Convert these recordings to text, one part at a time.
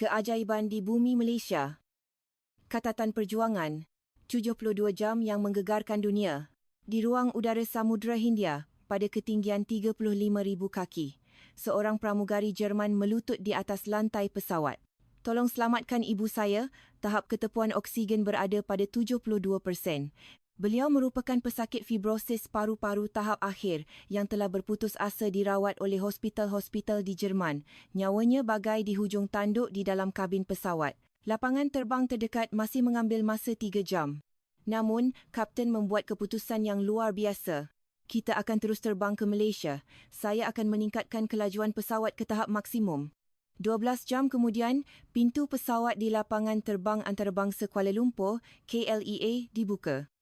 Keajaiban di bumi Malaysia. Katatan Perjuangan, 72 jam yang menggegarkan dunia. Di ruang udara Samudra Hindia, pada ketinggian 35,000 kaki, seorang pramugari Jerman melutut di atas lantai pesawat. Tolong selamatkan ibu saya, tahap ketepuan oksigen berada pada 72%. Beliau merupakan pesakit fibrosis paru-paru tahap akhir yang telah berputus asa dirawat oleh hospital-hospital di Jerman. Nyawanya bagai di hujung tanduk di dalam kabin pesawat. Lapangan terbang terdekat masih mengambil masa 3 jam. Namun, Kapten membuat keputusan yang luar biasa. Kita akan terus terbang ke Malaysia. Saya akan meningkatkan kelajuan pesawat ke tahap maksimum. 12 jam kemudian, pintu pesawat di lapangan terbang antarabangsa Kuala Lumpur, KLEA, dibuka.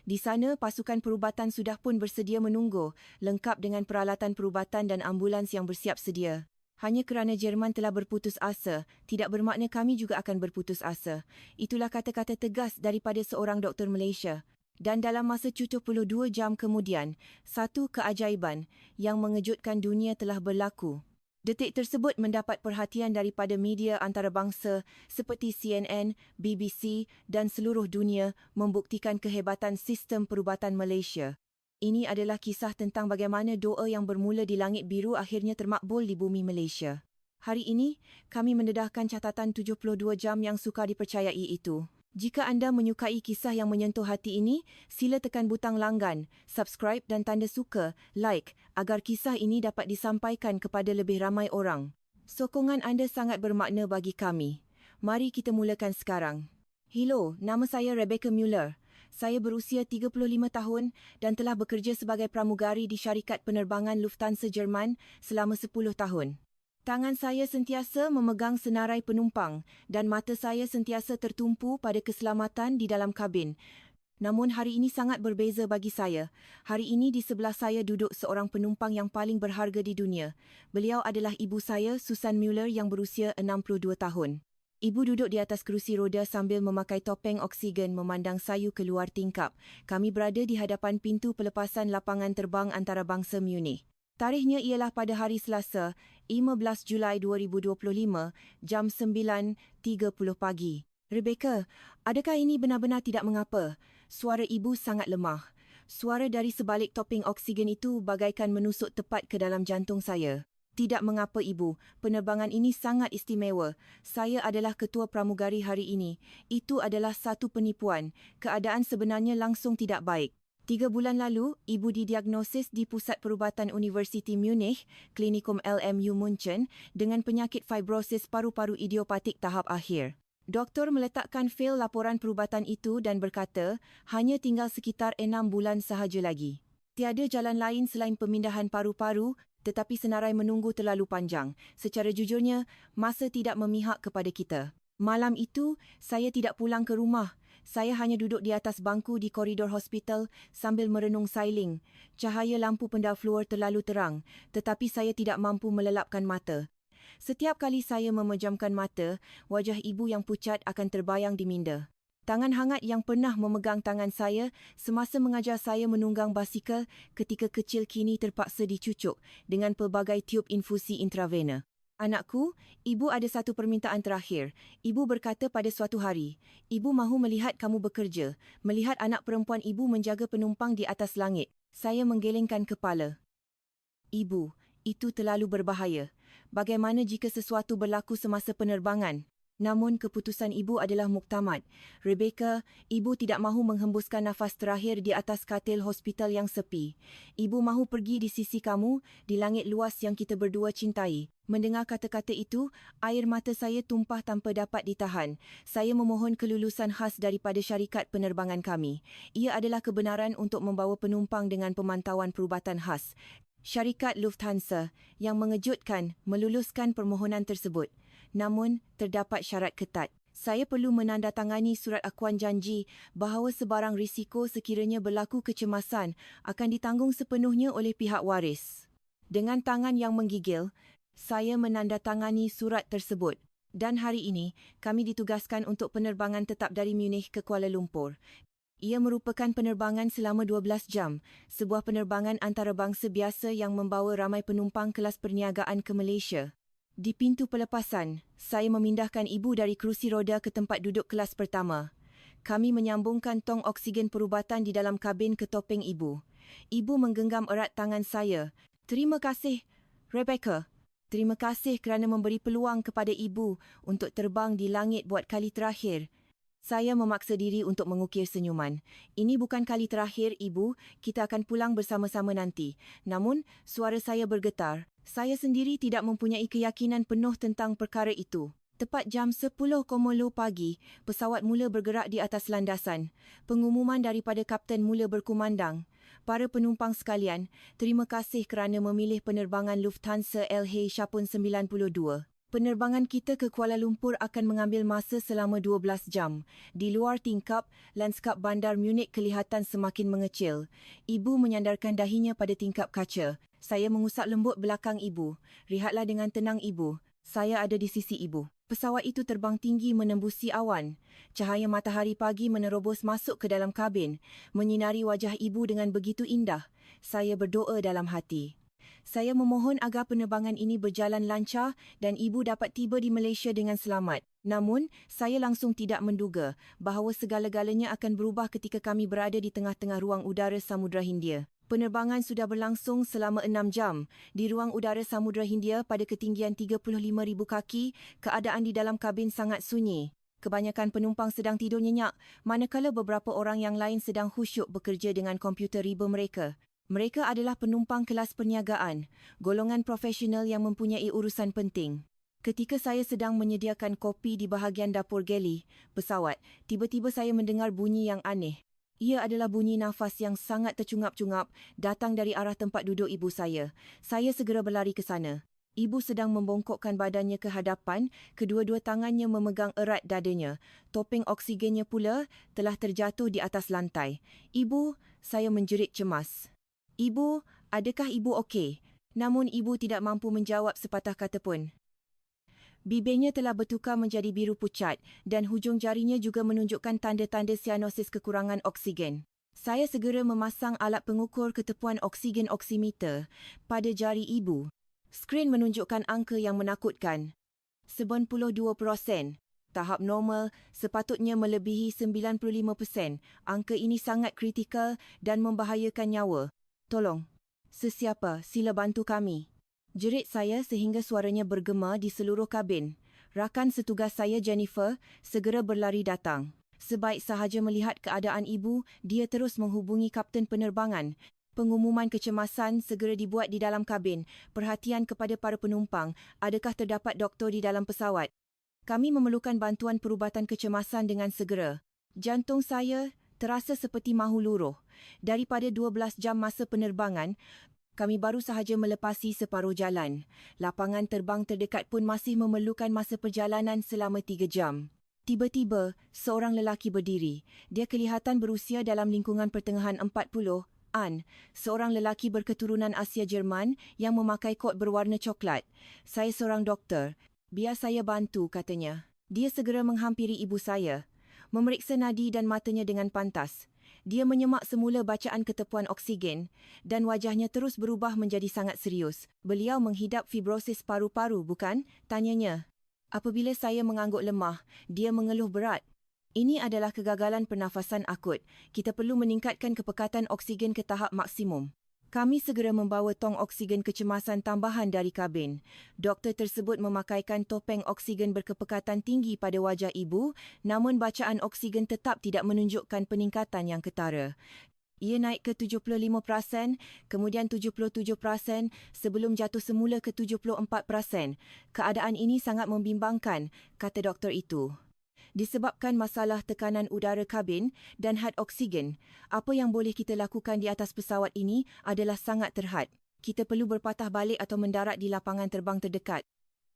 Di sana, pasukan perubatan sudah pun bersedia menunggu, lengkap dengan peralatan perubatan dan ambulans yang bersiap sedia. Hanya kerana Jerman telah berputus asa, tidak bermakna kami juga akan berputus asa. Itulah kata-kata tegas daripada seorang doktor Malaysia. Dan dalam masa 72 jam kemudian, satu keajaiban yang mengejutkan dunia telah berlaku. Detik tersebut mendapat perhatian daripada media antarabangsa seperti CNN, BBC dan seluruh dunia membuktikan kehebatan sistem perubatan Malaysia. Ini adalah kisah tentang bagaimana doa yang bermula di langit biru akhirnya termakbul di bumi Malaysia. Hari ini, kami mendedahkan catatan 72 jam yang sukar dipercayai itu. Jika anda menyukai kisah yang menyentuh hati ini, sila tekan butang langgan, subscribe dan tanda suka, like, agar kisah ini dapat disampaikan kepada lebih ramai orang. Sokongan anda sangat bermakna bagi kami. Mari kita mulakan sekarang. Hello, nama saya Rebecca Mueller. Saya berusia 35 tahun dan telah bekerja sebagai pramugari di syarikat penerbangan Lufthansa Jerman selama 10 tahun. Tangan saya sentiasa memegang senarai penumpang dan mata saya sentiasa tertumpu pada keselamatan di dalam kabin. Namun hari ini sangat berbeza bagi saya. Hari ini di sebelah saya duduk seorang penumpang yang paling berharga di dunia. Beliau adalah ibu saya, Susan Mueller, yang berusia 62 tahun. Ibu duduk di atas kerusi roda sambil memakai topeng oksigen memandang sayu keluar tingkap. Kami berada di hadapan pintu pelepasan lapangan terbang antarabangsa Munich. Tarikhnya ialah pada hari Selasa, 15 Julai 2025, jam 9.30 pagi. Rebecca, adakah ini benar-benar tidak mengapa? Suara ibu sangat lemah. Suara dari sebalik topeng oksigen itu bagaikan menusuk tepat ke dalam jantung saya. Tidak mengapa ibu, penerbangan ini sangat istimewa. Saya adalah ketua pramugari hari ini. Itu adalah satu penipuan. Keadaan sebenarnya langsung tidak baik. 3 bulan lalu, ibu didiagnosis di Pusat Perubatan Universiti Munich, Klinikum LMU München, dengan penyakit fibrosis paru-paru idiopatik tahap akhir. Doktor meletakkan fail laporan perubatan itu dan berkata, hanya tinggal sekitar 6 bulan sahaja lagi. Tiada jalan lain selain pemindahan paru-paru, tetapi senarai menunggu terlalu panjang. Secara jujurnya, masa tidak memihak kepada kita. Malam itu, saya tidak pulang ke rumah. Saya hanya duduk di atas bangku di koridor hospital sambil merenung sailing. Cahaya lampu pendafluor terlalu terang, tetapi saya tidak mampu melelapkan mata. Setiap kali saya memejamkan mata, wajah ibu yang pucat akan terbayang di minda. Tangan hangat yang pernah memegang tangan saya semasa mengajar saya menunggang basikal ketika kecil kini terpaksa dicucuk dengan pelbagai tiub infusi intravena. Anakku, ibu ada satu permintaan terakhir. Ibu berkata pada suatu hari, ibu mahu melihat kamu bekerja, melihat anak perempuan ibu menjaga penumpang di atas langit. Saya menggelengkan kepala. Ibu, itu terlalu berbahaya. Bagaimana jika sesuatu berlaku semasa penerbangan? Namun keputusan ibu adalah muktamad. Rebecca, ibu tidak mahu menghembuskan nafas terakhir di atas katil hospital yang sepi. Ibu mahu pergi di sisi kamu, di langit luas yang kita berdua cintai. Mendengar kata-kata itu, air mata saya tumpah tanpa dapat ditahan. Saya memohon kelulusan khas daripada syarikat penerbangan kami. Ia adalah kebenaran untuk membawa penumpang dengan pemantauan perubatan khas. Syarikat Lufthansa yang mengejutkan meluluskan permohonan tersebut. Namun, terdapat syarat ketat. Saya perlu menandatangani surat akuan janji bahawa sebarang risiko sekiranya berlaku kecemasan akan ditanggung sepenuhnya oleh pihak waris. Dengan tangan yang menggigil, saya menandatangani surat tersebut. Dan hari ini, kami ditugaskan untuk penerbangan tetap dari Munich ke Kuala Lumpur. Ia merupakan penerbangan selama 12 jam, sebuah penerbangan antarabangsa biasa yang membawa ramai penumpang kelas perniagaan ke Malaysia. Di pintu pelepasan, saya memindahkan ibu dari kerusi roda ke tempat duduk kelas pertama. Kami menyambungkan tong oksigen perubatan di dalam kabin ke topeng ibu. Ibu menggenggam erat tangan saya. Terima kasih, Rebecca. Terima kasih kerana memberi peluang kepada ibu untuk terbang di langit buat kali terakhir. Saya memaksa diri untuk mengukir senyuman. Ini bukan kali terakhir, Ibu. Kita akan pulang bersama-sama nanti. Namun, suara saya bergetar. Saya sendiri tidak mempunyai keyakinan penuh tentang perkara itu. Tepat jam 10.00 pagi, pesawat mula bergerak di atas landasan. Pengumuman daripada kapten mula berkumandang. Para penumpang sekalian, terima kasih kerana memilih penerbangan Lufthansa LH-92. Penerbangan kita ke Kuala Lumpur akan mengambil masa selama 12 jam. Di luar tingkap, landskap bandar Munich kelihatan semakin mengecil. Ibu menyandarkan dahinya pada tingkap kaca. Saya mengusap lembut belakang ibu. Rehatlah dengan tenang, ibu. Saya ada di sisi ibu. Pesawat itu terbang tinggi menembusi awan. Cahaya matahari pagi menerobos masuk ke dalam kabin, menyinari wajah ibu dengan begitu indah. Saya berdoa dalam hati. Saya memohon agar penerbangan ini berjalan lancar dan ibu dapat tiba di Malaysia dengan selamat. Namun, saya langsung tidak menduga bahawa segala-galanya akan berubah ketika kami berada di tengah-tengah ruang udara Samudra Hindia. Penerbangan sudah berlangsung selama 6 jam. Di ruang udara Samudra Hindia pada ketinggian 35,000 kaki, keadaan di dalam kabin sangat sunyi. Kebanyakan penumpang sedang tidur nyenyak, manakala beberapa orang yang lain sedang khusyuk bekerja dengan komputer riba mereka. Mereka adalah penumpang kelas perniagaan, golongan profesional yang mempunyai urusan penting. Ketika saya sedang menyediakan kopi di bahagian dapur galley pesawat, tiba-tiba saya mendengar bunyi yang aneh. Ia adalah bunyi nafas yang sangat tercungap-cungap datang dari arah tempat duduk ibu saya. Saya segera berlari ke sana. Ibu sedang membongkokkan badannya ke hadapan, kedua-dua tangannya memegang erat dadanya. Topeng oksigennya pula telah terjatuh di atas lantai. Ibu, saya menjerit cemas. Ibu, adakah ibu okey? Namun ibu tidak mampu menjawab sepatah kata pun. Bibirnya telah bertukar menjadi biru pucat dan hujung jarinya juga menunjukkan tanda-tanda sianosis kekurangan oksigen. Saya segera memasang alat pengukur ketepuan oksigen oximeter pada jari ibu. Skrin menunjukkan angka yang menakutkan. 92%. Tahap normal sepatutnya melebihi 95%. Angka ini sangat kritikal dan membahayakan nyawa. Tolong, sesiapa, sila bantu kami. Jerit saya sehingga suaranya bergema di seluruh kabin. Rakan setugas saya, Jennifer, segera berlari datang. Sebaik sahaja melihat keadaan ibu, dia terus menghubungi kapten penerbangan. Pengumuman kecemasan segera dibuat di dalam kabin. Perhatian kepada para penumpang, adakah terdapat doktor di dalam pesawat? Kami memerlukan bantuan perubatan kecemasan dengan segera. Jantung saya terasa seperti mahu luruh. Daripada 12 jam masa penerbangan, kami baru sahaja melepasi separuh jalan. Lapangan terbang terdekat pun masih memerlukan masa perjalanan selama 3 jam. Tiba-tiba, seorang lelaki berdiri. Dia kelihatan berusia dalam lingkungan pertengahan 40-an. Seorang lelaki berketurunan Asia Jerman yang memakai kot berwarna coklat. Saya seorang doktor. Biar saya bantu, katanya. Dia segera menghampiri ibu saya. Memeriksa nadi dan matanya dengan pantas. Dia menyemak semula bacaan ketepuan oksigen dan wajahnya terus berubah menjadi sangat serius. Beliau menghidap fibrosis paru-paru, bukan? Tanyanya. Apabila saya mengangguk lemah, dia mengeluh berat. Ini adalah kegagalan pernafasan akut. Kita perlu meningkatkan kepekatan oksigen ke tahap maksimum. Kami segera membawa tong oksigen kecemasan tambahan dari kabin. Doktor tersebut memakaikan topeng oksigen berkepekatan tinggi pada wajah ibu, namun bacaan oksigen tetap tidak menunjukkan peningkatan yang ketara. Ia naik ke 75%, kemudian 77% sebelum jatuh semula ke 74%. Keadaan ini sangat membimbangkan, kata doktor itu. Disebabkan masalah tekanan udara kabin dan had oksigen, apa yang boleh kita lakukan di atas pesawat ini adalah sangat terhad. Kita perlu berpatah balik atau mendarat di lapangan terbang terdekat.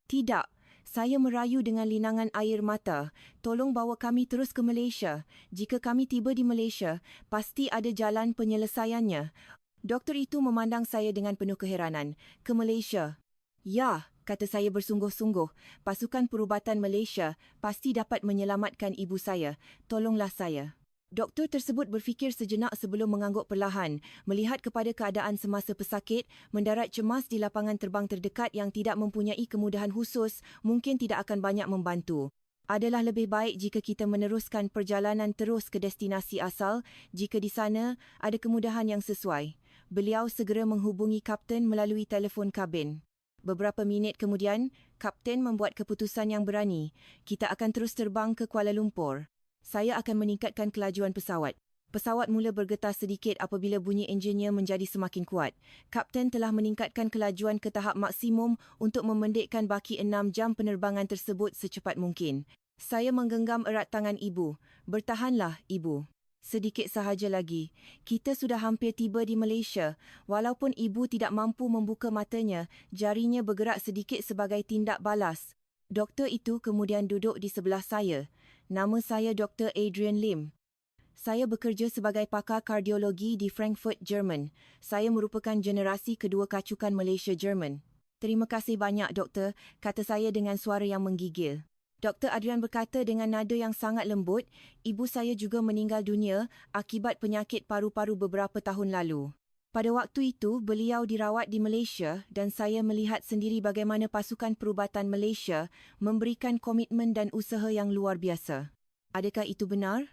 Tidak, saya merayu dengan linangan air mata. Tolong bawa kami terus ke Malaysia. Jika kami tiba di Malaysia, pasti ada jalan penyelesaiannya. Doktor itu memandang saya dengan penuh keheranan. Ke Malaysia? Ya, kata saya bersungguh-sungguh. Pasukan perubatan Malaysia pasti dapat menyelamatkan ibu saya. Tolonglah saya. Doktor tersebut berfikir sejenak sebelum mengangguk perlahan, melihat kepada keadaan semasa pesakit, mendarat cemas di lapangan terbang terdekat yang tidak mempunyai kemudahan khusus, mungkin tidak akan banyak membantu. Adalah lebih baik jika kita meneruskan perjalanan terus ke destinasi asal, jika di sana ada kemudahan yang sesuai. Beliau segera menghubungi kapten melalui telefon kabin. Beberapa minit kemudian, kapten membuat keputusan yang berani. Kita akan terus terbang ke Kuala Lumpur. Saya akan meningkatkan kelajuan pesawat. Pesawat mula bergetar sedikit apabila bunyi enjinnya menjadi semakin kuat. Kapten telah meningkatkan kelajuan ke tahap maksimum untuk memendekkan baki 6 jam penerbangan tersebut secepat mungkin. Saya menggenggam erat tangan ibu. Bertahanlah, ibu. Sedikit sahaja lagi. Kita sudah hampir tiba di Malaysia. Walaupun ibu tidak mampu membuka matanya, jarinya bergerak sedikit sebagai tindak balas. Doktor itu kemudian duduk di sebelah saya. Nama saya Dr. Adrian Lim. Saya bekerja sebagai pakar kardiologi di Frankfurt, Jerman. Saya merupakan generasi kedua kacukan Malaysia Jerman. Terima kasih banyak, doktor, kata saya dengan suara yang menggigil. Dr. Adrian berkata dengan nada yang sangat lembut, ibu saya juga meninggal dunia akibat penyakit paru-paru beberapa tahun lalu. Pada waktu itu, beliau dirawat di Malaysia dan saya melihat sendiri bagaimana pasukan perubatan Malaysia memberikan komitmen dan usaha yang luar biasa. Adakah itu benar?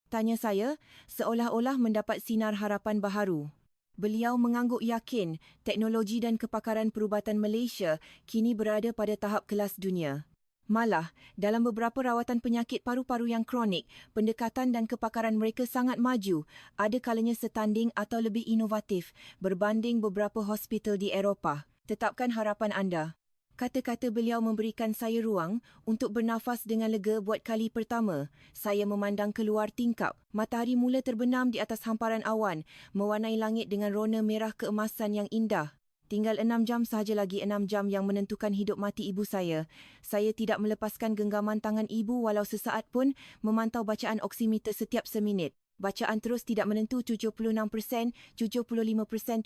Tanya saya, seolah-olah mendapat sinar harapan baharu. Beliau mengangguk yakin teknologi dan kepakaran perubatan Malaysia kini berada pada tahap kelas dunia. Malah, dalam beberapa rawatan penyakit paru-paru yang kronik, pendekatan dan kepakaran mereka sangat maju, ada kalanya setanding atau lebih inovatif berbanding beberapa hospital di Eropah. Tetapkan harapan anda. Kata-kata beliau memberikan saya ruang untuk bernafas dengan lega buat kali pertama. Saya memandang keluar tingkap. Matahari mula terbenam di atas hamparan awan, mewarnai langit dengan rona merah keemasan yang indah. Tinggal 6 jam sahaja lagi, 6 jam yang menentukan hidup mati ibu saya. Saya tidak melepaskan genggaman tangan ibu walau sesaat pun, memantau bacaan oksimeter setiap seminit. Bacaan terus tidak menentu 76%, 75%, 74%,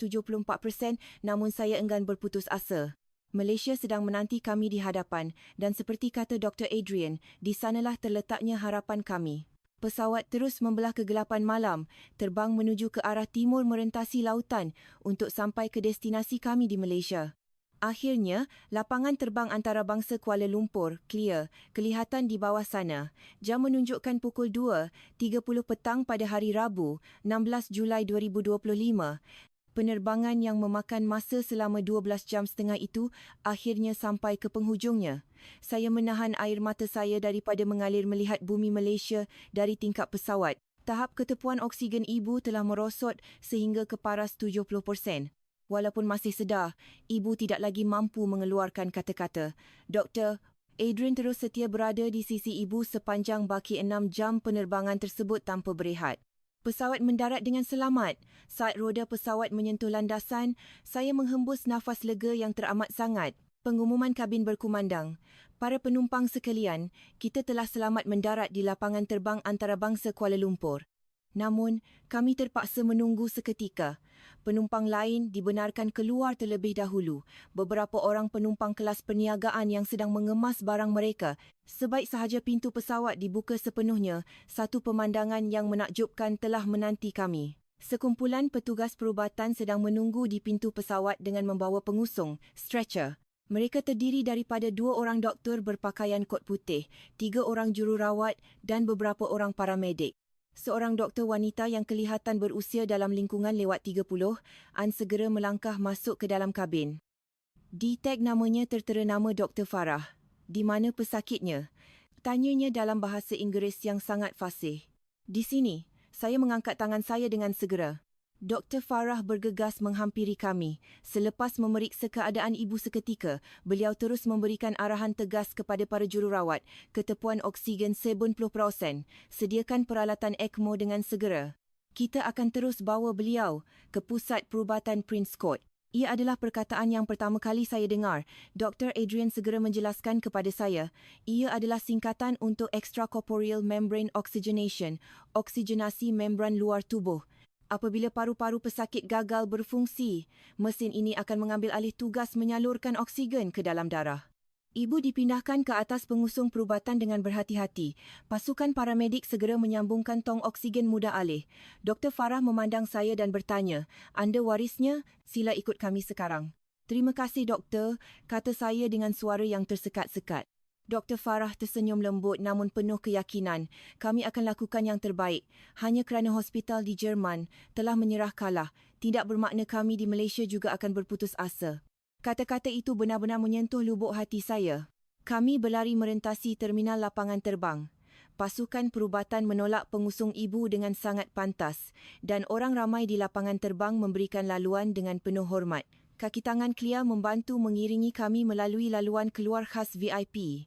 namun saya enggan berputus asa. Malaysia sedang menanti kami di hadapan dan seperti kata Dr. Adrian, di sanalah terletaknya harapan kami. Pesawat terus membelah kegelapan malam, terbang menuju ke arah timur merentasi lautan untuk sampai ke destinasi kami di Malaysia. Akhirnya, lapangan terbang antarabangsa Kuala Lumpur, clear, kelihatan di bawah sana. Jam menunjukkan pukul 2.30 petang pada hari Rabu, 16 Julai 2025. Penerbangan yang memakan masa selama 12 jam setengah itu akhirnya sampai ke penghujungnya. Saya menahan air mata saya daripada mengalir melihat bumi Malaysia dari tingkap pesawat. Tahap ketepuan oksigen ibu telah merosot sehingga ke paras 70%. Walaupun masih sedar, ibu tidak lagi mampu mengeluarkan kata-kata. Dr. Adrian terus setia berada di sisi ibu sepanjang baki 6 jam penerbangan tersebut tanpa berehat. Pesawat mendarat dengan selamat. Saat roda pesawat menyentuh landasan, saya menghembus nafas lega yang teramat sangat. Pengumuman kabin berkumandang. Para penumpang sekalian, kita telah selamat mendarat di lapangan terbang antarabangsa Kuala Lumpur. Namun, kami terpaksa menunggu seketika. Penumpang lain dibenarkan keluar terlebih dahulu. Beberapa orang penumpang kelas perniagaan yang sedang mengemas barang mereka. Sebaik sahaja pintu pesawat dibuka sepenuhnya, satu pemandangan yang menakjubkan telah menanti kami. Sekumpulan petugas perubatan sedang menunggu di pintu pesawat dengan membawa pengusung, stretcher. Mereka terdiri daripada 2 orang doktor berpakaian kot putih, 3 orang jururawat dan beberapa orang paramedik. Seorang doktor wanita yang kelihatan berusia dalam lingkungan lewat 30, segera melangkah masuk ke dalam kabin. Di tag namanya tertera nama Dr. Farah. Di mana pesakitnya? Tanyanya dalam bahasa Inggeris yang sangat fasih. Di sini, saya mengangkat tangan saya dengan segera. Dr. Farah bergegas menghampiri kami. Selepas memeriksa keadaan ibu seketika, beliau terus memberikan arahan tegas kepada para jururawat. Ketepuan oksigen 70%. Sediakan peralatan ECMO dengan segera. Kita akan terus bawa beliau ke pusat perubatan Prince Court. Ia adalah perkataan yang pertama kali saya dengar. Dr. Adrian segera menjelaskan kepada saya. Ia adalah singkatan untuk extracorporeal membrane oxygenation, oksigenasi membran luar tubuh. Apabila paru-paru pesakit gagal berfungsi, mesin ini akan mengambil alih tugas menyalurkan oksigen ke dalam darah. Ibu dipindahkan ke atas pengusung perubatan dengan berhati-hati. Pasukan paramedik segera menyambungkan tong oksigen mudah alih. Dr. Farah memandang saya dan bertanya, "Anda warisnya? Sila ikut kami sekarang." "Terima kasih, doktor," kata saya dengan suara yang tersekat-sekat. Dr. Farah tersenyum lembut namun penuh keyakinan. "Kami akan lakukan yang terbaik. Hanya kerana hospital di Jerman telah menyerah kalah, tidak bermakna kami di Malaysia juga akan berputus asa." Kata-kata itu benar-benar menyentuh lubuk hati saya. Kami berlari merentasi terminal lapangan terbang. Pasukan perubatan menolak pengusung ibu dengan sangat pantas dan orang ramai di lapangan terbang memberikan laluan dengan penuh hormat. Kaki tangan Clea membantu mengiringi kami melalui laluan keluar khas VIP.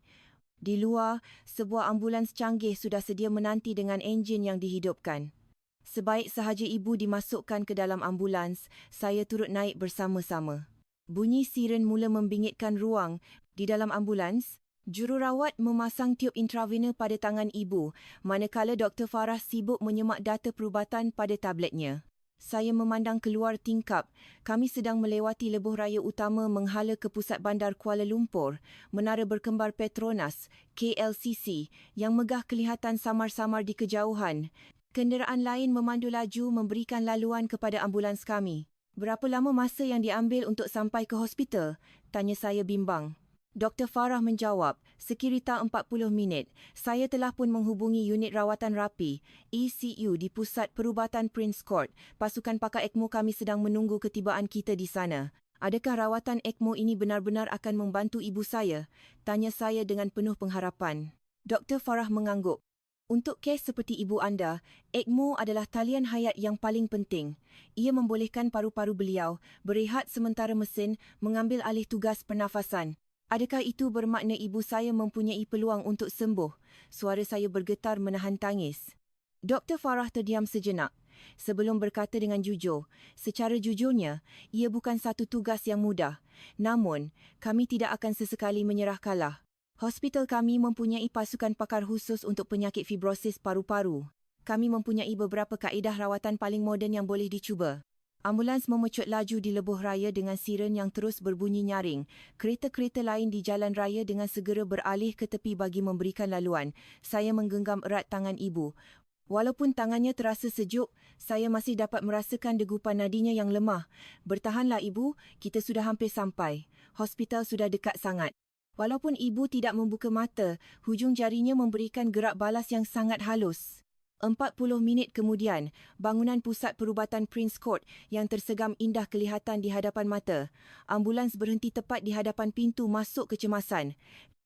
Di luar, sebuah ambulans canggih sudah sedia menanti dengan enjin yang dihidupkan. Sebaik sahaja ibu dimasukkan ke dalam ambulans, saya turut naik bersama-sama. Bunyi siren mula membingitkan ruang. Di dalam ambulans, jururawat memasang tiub intravena pada tangan ibu, manakala Dr. Farah sibuk menyemak data perubatan pada tabletnya. Saya memandang keluar tingkap. Kami sedang melewati lebuh raya utama menghala ke pusat bandar Kuala Lumpur, menara berkembar Petronas, KLCC, yang megah kelihatan samar-samar di kejauhan. Kenderaan lain memandu laju memberikan laluan kepada ambulans kami. "Berapa lama masa yang diambil untuk sampai ke hospital?" tanya saya bimbang. Dr. Farah menjawab, "Sekiranya 40 minit. Saya telah pun menghubungi unit rawatan rapi, ECU di Pusat Perubatan Prince Court. Pasukan pakar ECMO kami sedang menunggu ketibaan kita di sana." "Adakah rawatan ECMO ini benar-benar akan membantu ibu saya?" tanya saya dengan penuh pengharapan. Dr. Farah mengangguk. "Untuk kes seperti ibu anda, ECMO adalah talian hayat yang paling penting. Ia membolehkan paru-paru beliau berehat sementara mesin mengambil alih tugas pernafasan. Adakah itu bermakna ibu saya mempunyai peluang untuk sembuh?" Suara saya bergetar menahan tangis. Dr. Farah terdiam sejenak. Sebelum berkata dengan jujur, "Secara jujurnya, ia bukan satu tugas yang mudah. Namun, kami tidak akan sesekali menyerah kalah. Hospital kami mempunyai pasukan pakar khusus untuk penyakit fibrosis paru-paru. Kami mempunyai beberapa kaedah rawatan paling moden yang boleh dicuba." Ambulans memecut laju di lebuh raya dengan siren yang terus berbunyi nyaring. Kereta-kereta lain di jalan raya dengan segera beralih ke tepi bagi memberikan laluan. Saya menggenggam erat tangan ibu. Walaupun tangannya terasa sejuk, saya masih dapat merasakan degupan nadinya yang lemah. "Bertahanlah ibu, kita sudah hampir sampai. Hospital sudah dekat sangat." Walaupun ibu tidak membuka mata, hujung jarinya memberikan gerak balas yang sangat halus. 40 minit kemudian, bangunan pusat perubatan Prince Court yang tersegam indah kelihatan di hadapan mata. Ambulans berhenti tepat di hadapan pintu masuk kecemasan.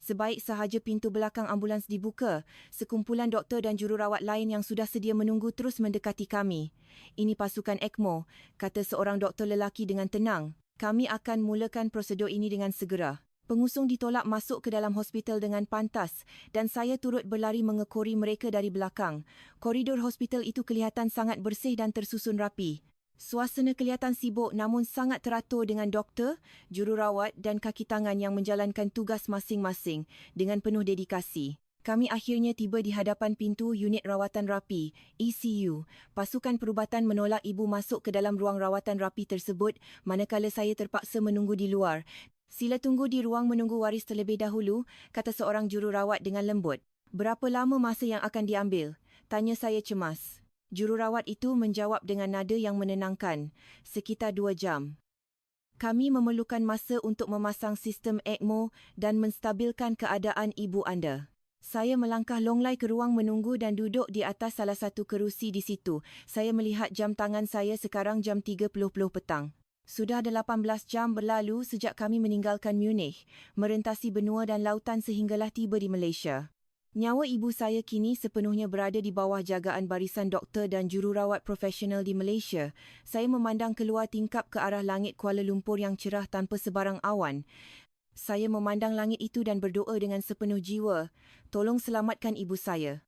Sebaik sahaja pintu belakang ambulans dibuka, sekumpulan doktor dan jururawat lain yang sudah sedia menunggu terus mendekati kami. "Ini pasukan ECMO," kata seorang doktor lelaki dengan tenang. "Kami akan mulakan prosedur ini dengan segera." Pengusung ditolak masuk ke dalam hospital dengan pantas dan saya turut berlari mengekori mereka dari belakang. Koridor hospital itu kelihatan sangat bersih dan tersusun rapi. Suasana kelihatan sibuk namun sangat teratur dengan doktor, jururawat dan kaki tangan yang menjalankan tugas masing-masing dengan penuh dedikasi. Kami akhirnya tiba di hadapan pintu unit rawatan rapi, ECU. Pasukan perubatan menolak ibu masuk ke dalam ruang rawatan rapi tersebut manakala saya terpaksa menunggu di luar. "Sila tunggu di ruang menunggu waris terlebih dahulu," kata seorang jururawat dengan lembut. "Berapa lama masa yang akan diambil?" tanya saya cemas. Jururawat itu menjawab dengan nada yang menenangkan, "Sekitar 2 jam. Kami memerlukan masa untuk memasang sistem ECMO dan menstabilkan keadaan ibu anda." Saya melangkah longlai ke ruang menunggu dan duduk di atas salah satu kerusi di situ. Saya melihat jam tangan saya sekarang jam 3:10 petang. Sudah 18 jam berlalu sejak kami meninggalkan Munich, merentasi benua dan lautan sehinggalah tiba di Malaysia. Nyawa ibu saya kini sepenuhnya berada di bawah jagaan barisan doktor dan jururawat profesional di Malaysia. Saya memandang keluar tingkap ke arah langit Kuala Lumpur yang cerah tanpa sebarang awan. Saya memandang langit itu dan berdoa dengan sepenuh jiwa, "Tolong selamatkan ibu saya.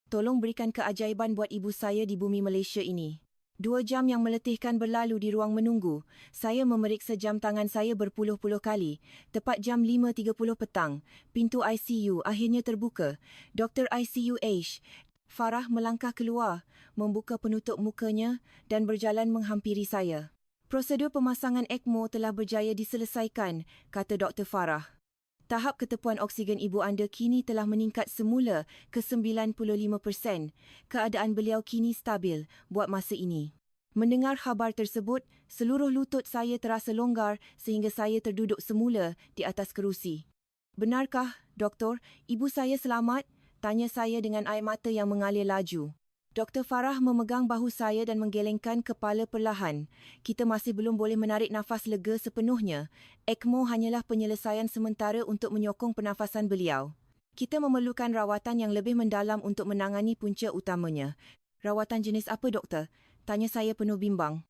Tolong berikan keajaiban buat ibu saya di bumi Malaysia ini." 2 jam yang meletihkan berlalu di ruang menunggu. Saya memeriksa jam tangan saya berpuluh-puluh kali. Tepat jam 5:30 petang, pintu ICU akhirnya terbuka. Dr. ICU Aish Farah melangkah keluar, membuka penutup mukanya dan berjalan menghampiri saya. "Prosedur pemasangan ECMO telah berjaya diselesaikan," kata Dr. Farah. Tahap ketepuan oksigen ibu anda kini telah meningkat semula ke 95%. Keadaan beliau kini stabil buat masa ini. Mendengar khabar tersebut, seluruh lutut saya terasa longgar sehingga saya terduduk semula di atas kerusi. "Benarkah, doktor, ibu saya selamat?" tanya saya dengan air mata yang mengalir laju. Dr. Farah memegang bahu saya dan menggelengkan kepala perlahan. "Kita masih belum boleh menarik nafas lega sepenuhnya. ECMO hanyalah penyelesaian sementara untuk menyokong pernafasan beliau. Kita memerlukan rawatan yang lebih mendalam untuk menangani punca utamanya." "Rawatan jenis apa, doktor?" tanya saya penuh bimbang.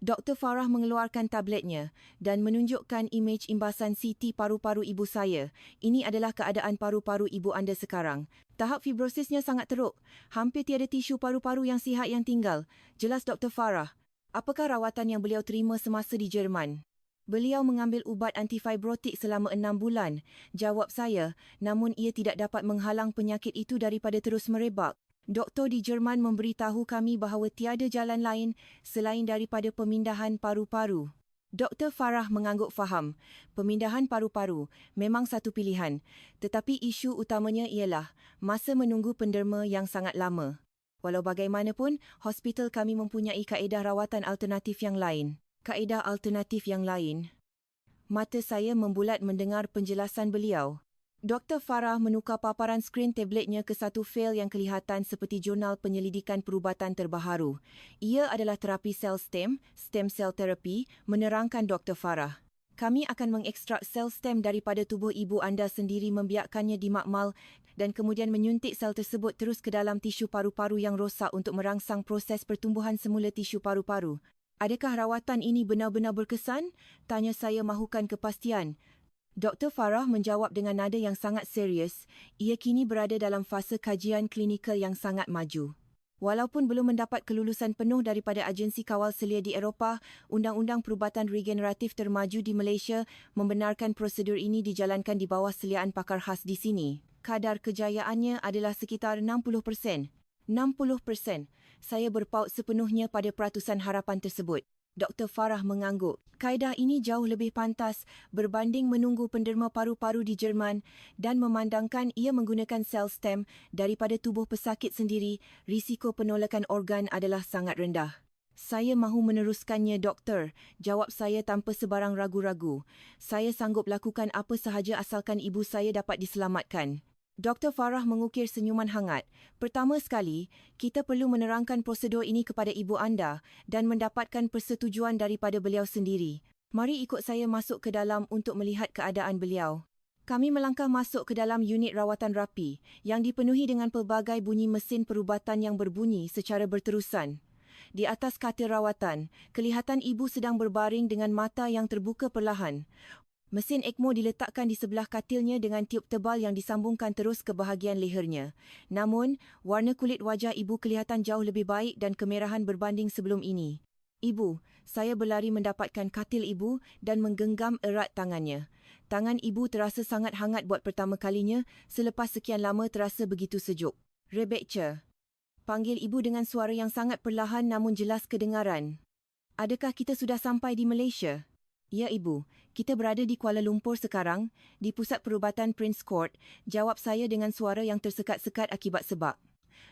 Dr. Farah mengeluarkan tabletnya dan menunjukkan imej imbasan CT paru-paru ibu saya. "Ini adalah keadaan paru-paru ibu anda sekarang. Tahap fibrosisnya sangat teruk. Hampir tiada tisu paru-paru yang sihat yang tinggal," jelas Dr. Farah. "Apakah rawatan yang beliau terima semasa di Jerman?" "Beliau mengambil ubat antifibrotik selama 6 bulan, jawab saya, namun ia tidak dapat menghalang penyakit itu daripada terus merebak. Doktor di Jerman memberitahu kami bahawa tiada jalan lain selain daripada pemindahan paru-paru." Dr. Farah mengangguk faham. Pemindahan paru-paru memang satu pilihan, tetapi isu utamanya ialah masa menunggu penderma yang sangat lama. Walau bagaimanapun, hospital kami mempunyai kaedah rawatan alternatif yang lain. Kaedah alternatif yang lain? Mata saya membulat mendengar penjelasan beliau. Dr. Farah menukar paparan skrin tabletnya ke satu fail yang kelihatan seperti jurnal penyelidikan perubatan terbaharu. "Ia adalah terapi sel stem cell therapy," menerangkan Dr. Farah. "Kami akan mengekstrak sel stem daripada tubuh ibu anda sendiri, membiarkannya dimakmal dan kemudian menyuntik sel tersebut terus ke dalam tisu paru-paru yang rosak untuk merangsang proses pertumbuhan semula tisu paru-paru." "Adakah rawatan ini benar-benar berkesan?" tanya saya mahukan kepastian. Dr. Farah menjawab dengan nada yang sangat serius. "Ia kini berada dalam fasa kajian klinikal yang sangat maju. Walaupun belum mendapat kelulusan penuh daripada agensi kawal selia di Eropah, Undang-Undang Perubatan Regeneratif termaju di Malaysia membenarkan prosedur ini dijalankan di bawah seliaan pakar khas di sini. Kadar kejayaannya adalah sekitar 60%. 60%. Saya berpaut sepenuhnya pada peratusan harapan tersebut. Dr. Farah mengangguk. "Kaedah ini jauh lebih pantas berbanding menunggu penderma paru-paru di Jerman dan memandangkan ia menggunakan sel stem daripada tubuh pesakit sendiri, risiko penolakan organ adalah sangat rendah." "Saya mahu meneruskannya, doktor," jawab saya tanpa sebarang ragu-ragu. "Saya sanggup lakukan apa sahaja asalkan ibu saya dapat diselamatkan." Dr. Farah mengukir senyuman hangat. "Pertama sekali, kita perlu menerangkan prosedur ini kepada ibu anda dan mendapatkan persetujuan daripada beliau sendiri. Mari ikut saya masuk ke dalam untuk melihat keadaan beliau." Kami melangkah masuk ke dalam unit rawatan rapi yang dipenuhi dengan pelbagai bunyi mesin perubatan yang berbunyi secara berterusan. Di atas katil rawatan, kelihatan ibu sedang berbaring dengan mata yang terbuka perlahan. Mesin ECMO diletakkan di sebelah katilnya dengan tiub tebal yang disambungkan terus ke bahagian lehernya. Namun, warna kulit wajah ibu kelihatan jauh lebih baik dan kemerahan berbanding sebelum ini. "Ibu," saya berlari mendapatkan katil ibu dan menggenggam erat tangannya. Tangan ibu terasa sangat hangat buat pertama kalinya selepas sekian lama terasa begitu sejuk. "Rebecca," panggil ibu dengan suara yang sangat perlahan namun jelas kedengaran. "Adakah kita sudah sampai di Malaysia?" "Ya, ibu. Kita berada di Kuala Lumpur sekarang, di pusat perubatan Prince Court," jawab saya dengan suara yang tersekat-sekat akibat sebab.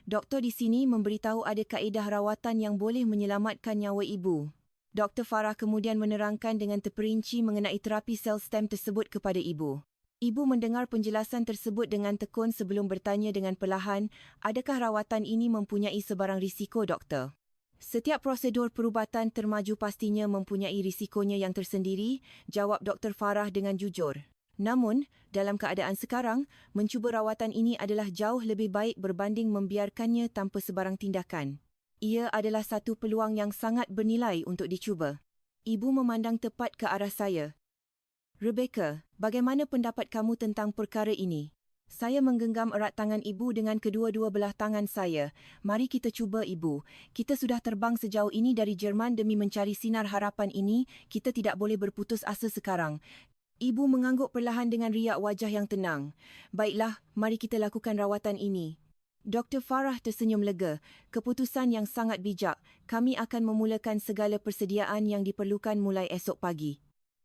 "Doktor di sini memberitahu ada kaedah rawatan yang boleh menyelamatkan nyawa ibu." Dr. Farah kemudian menerangkan dengan terperinci mengenai terapi sel stem tersebut kepada ibu. Ibu mendengar penjelasan tersebut dengan tekun sebelum bertanya dengan perlahan, "Adakah rawatan ini mempunyai sebarang risiko, doktor?" "Setiap prosedur perubatan termaju pastinya mempunyai risikonya yang tersendiri," jawab Dr. Farah dengan jujur. "Namun, dalam keadaan sekarang, mencuba rawatan ini adalah jauh lebih baik berbanding membiarkannya tanpa sebarang tindakan. Ia adalah satu peluang yang sangat bernilai untuk dicuba." Ibu memandang tepat ke arah saya. "Rebecca, bagaimana pendapat kamu tentang perkara ini?" Saya menggenggam erat tangan ibu dengan kedua-dua belah tangan saya. "Mari kita cuba, ibu. Kita sudah terbang sejauh ini dari Jerman demi mencari sinar harapan ini. Kita tidak boleh berputus asa sekarang." Ibu mengangguk perlahan dengan riak wajah yang tenang. "Baiklah, mari kita lakukan rawatan ini." Dr. Farah tersenyum lega. "Keputusan yang sangat bijak. Kami akan memulakan segala persediaan yang diperlukan mulai esok pagi."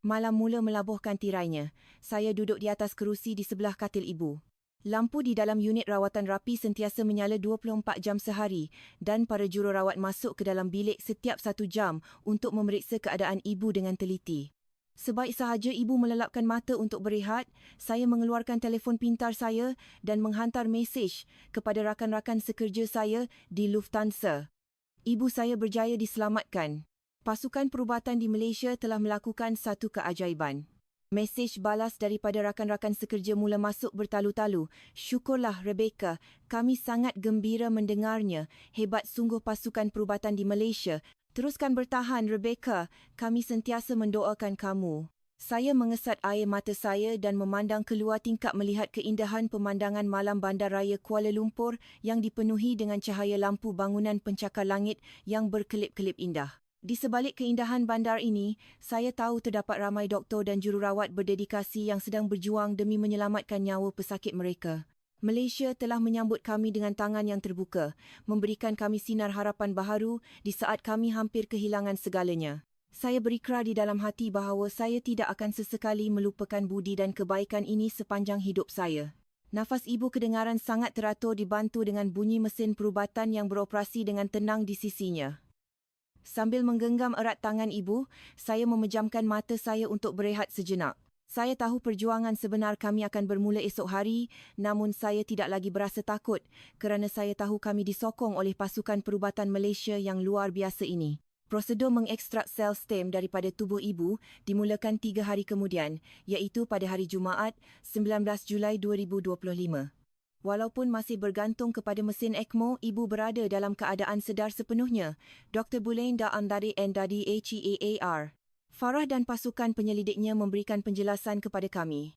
Malam mula melabuhkan tirainya. Saya duduk di atas kerusi di sebelah katil ibu. Lampu di dalam unit rawatan rapi sentiasa menyala 24 jam sehari dan para jururawat masuk ke dalam bilik setiap 1 jam untuk memeriksa keadaan ibu dengan teliti. Sebaik sahaja ibu melelapkan mata untuk berehat, saya mengeluarkan telefon pintar saya dan menghantar mesej kepada rakan-rakan sekerja saya di Lufthansa. Ibu saya berjaya diselamatkan. Pasukan perubatan di Malaysia telah melakukan satu keajaiban. Mesej balas daripada rakan-rakan sekerja mula masuk bertalu-talu. Syukurlah Rebecca, kami sangat gembira mendengarnya. Hebat sungguh pasukan perubatan di Malaysia. Teruskan bertahan Rebecca, kami sentiasa mendoakan kamu. Saya mengesat air mata saya dan memandang keluar tingkap melihat keindahan pemandangan malam Bandaraya Kuala Lumpur yang dipenuhi dengan cahaya lampu bangunan pencakar langit yang berkelip-kelip indah. Di sebalik keindahan bandar ini, saya tahu terdapat ramai doktor dan jururawat berdedikasi yang sedang berjuang demi menyelamatkan nyawa pesakit mereka. Malaysia telah menyambut kami dengan tangan yang terbuka, memberikan kami sinar harapan baharu di saat kami hampir kehilangan segalanya. Saya berikrar di dalam hati bahawa saya tidak akan sesekali melupakan budi dan kebaikan ini sepanjang hidup saya. Nafas ibu kedengaran sangat teratur dibantu dengan bunyi mesin perubatan yang beroperasi dengan tenang di sisinya. Sambil menggenggam erat tangan ibu, saya memejamkan mata saya untuk berehat sejenak. Saya tahu perjuangan sebenar kami akan bermula esok hari, namun saya tidak lagi berasa takut kerana saya tahu kami disokong oleh pasukan perubatan Malaysia yang luar biasa ini. Prosedur mengekstrak sel stem daripada tubuh ibu dimulakan 3 hari kemudian, iaitu pada hari Jumaat, 19 Julai 2025. Walaupun masih bergantung kepada mesin ECMO, ibu berada dalam keadaan sedar sepenuhnya. Dr. Bulenda Andari Endadi HEAAR. Farah dan pasukan penyelidiknya memberikan penjelasan kepada kami.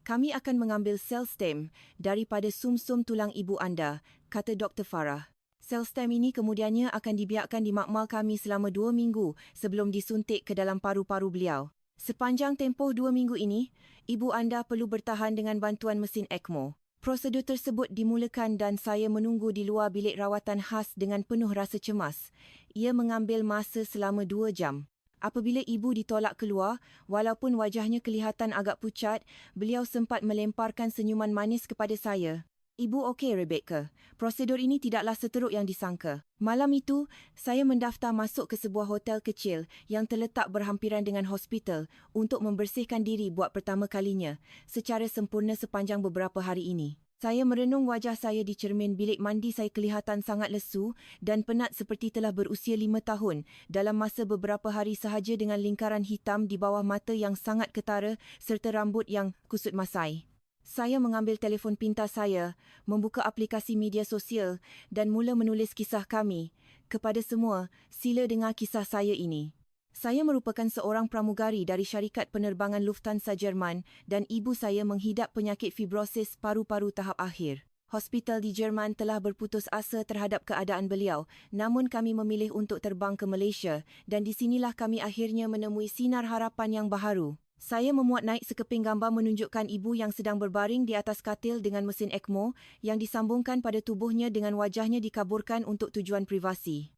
Kami akan mengambil sel stem daripada sum-sum tulang ibu anda, kata Dr. Farah. Sel stem ini kemudiannya akan dibiarkan di makmal kami selama 2 minggu sebelum disuntik ke dalam paru-paru beliau. Sepanjang tempoh 2 minggu ini, ibu anda perlu bertahan dengan bantuan mesin ECMO. Prosedur tersebut dimulakan dan saya menunggu di luar bilik rawatan khas dengan penuh rasa cemas. Ia mengambil masa selama 2 jam. Apabila ibu ditolak keluar, walaupun wajahnya kelihatan agak pucat, beliau sempat melemparkan senyuman manis kepada saya. Ibu okey Rebecca. Prosedur ini tidaklah seteruk yang disangka. Malam itu, saya mendaftar masuk ke sebuah hotel kecil yang terletak berhampiran dengan hospital untuk membersihkan diri buat pertama kalinya secara sempurna sepanjang beberapa hari ini. Saya merenung wajah saya di cermin bilik mandi saya kelihatan sangat lesu dan penat seperti telah berusia 5 tahun dalam masa beberapa hari sahaja dengan lingkaran hitam di bawah mata yang sangat ketara serta rambut yang kusut masai. Saya mengambil telefon pintar saya, membuka aplikasi media sosial dan mula menulis kisah kami. Kepada semua, sila dengar kisah saya ini. Saya merupakan seorang pramugari dari syarikat penerbangan Lufthansa Jerman dan ibu saya menghidap penyakit fibrosis paru-paru tahap akhir. Hospital di Jerman telah berputus asa terhadap keadaan beliau, namun kami memilih untuk terbang ke Malaysia dan di sinilah kami akhirnya menemui sinar harapan yang baharu. Saya memuat naik sekeping gambar menunjukkan ibu yang sedang berbaring di atas katil dengan mesin ECMO yang disambungkan pada tubuhnya dengan wajahnya dikaburkan untuk tujuan privasi.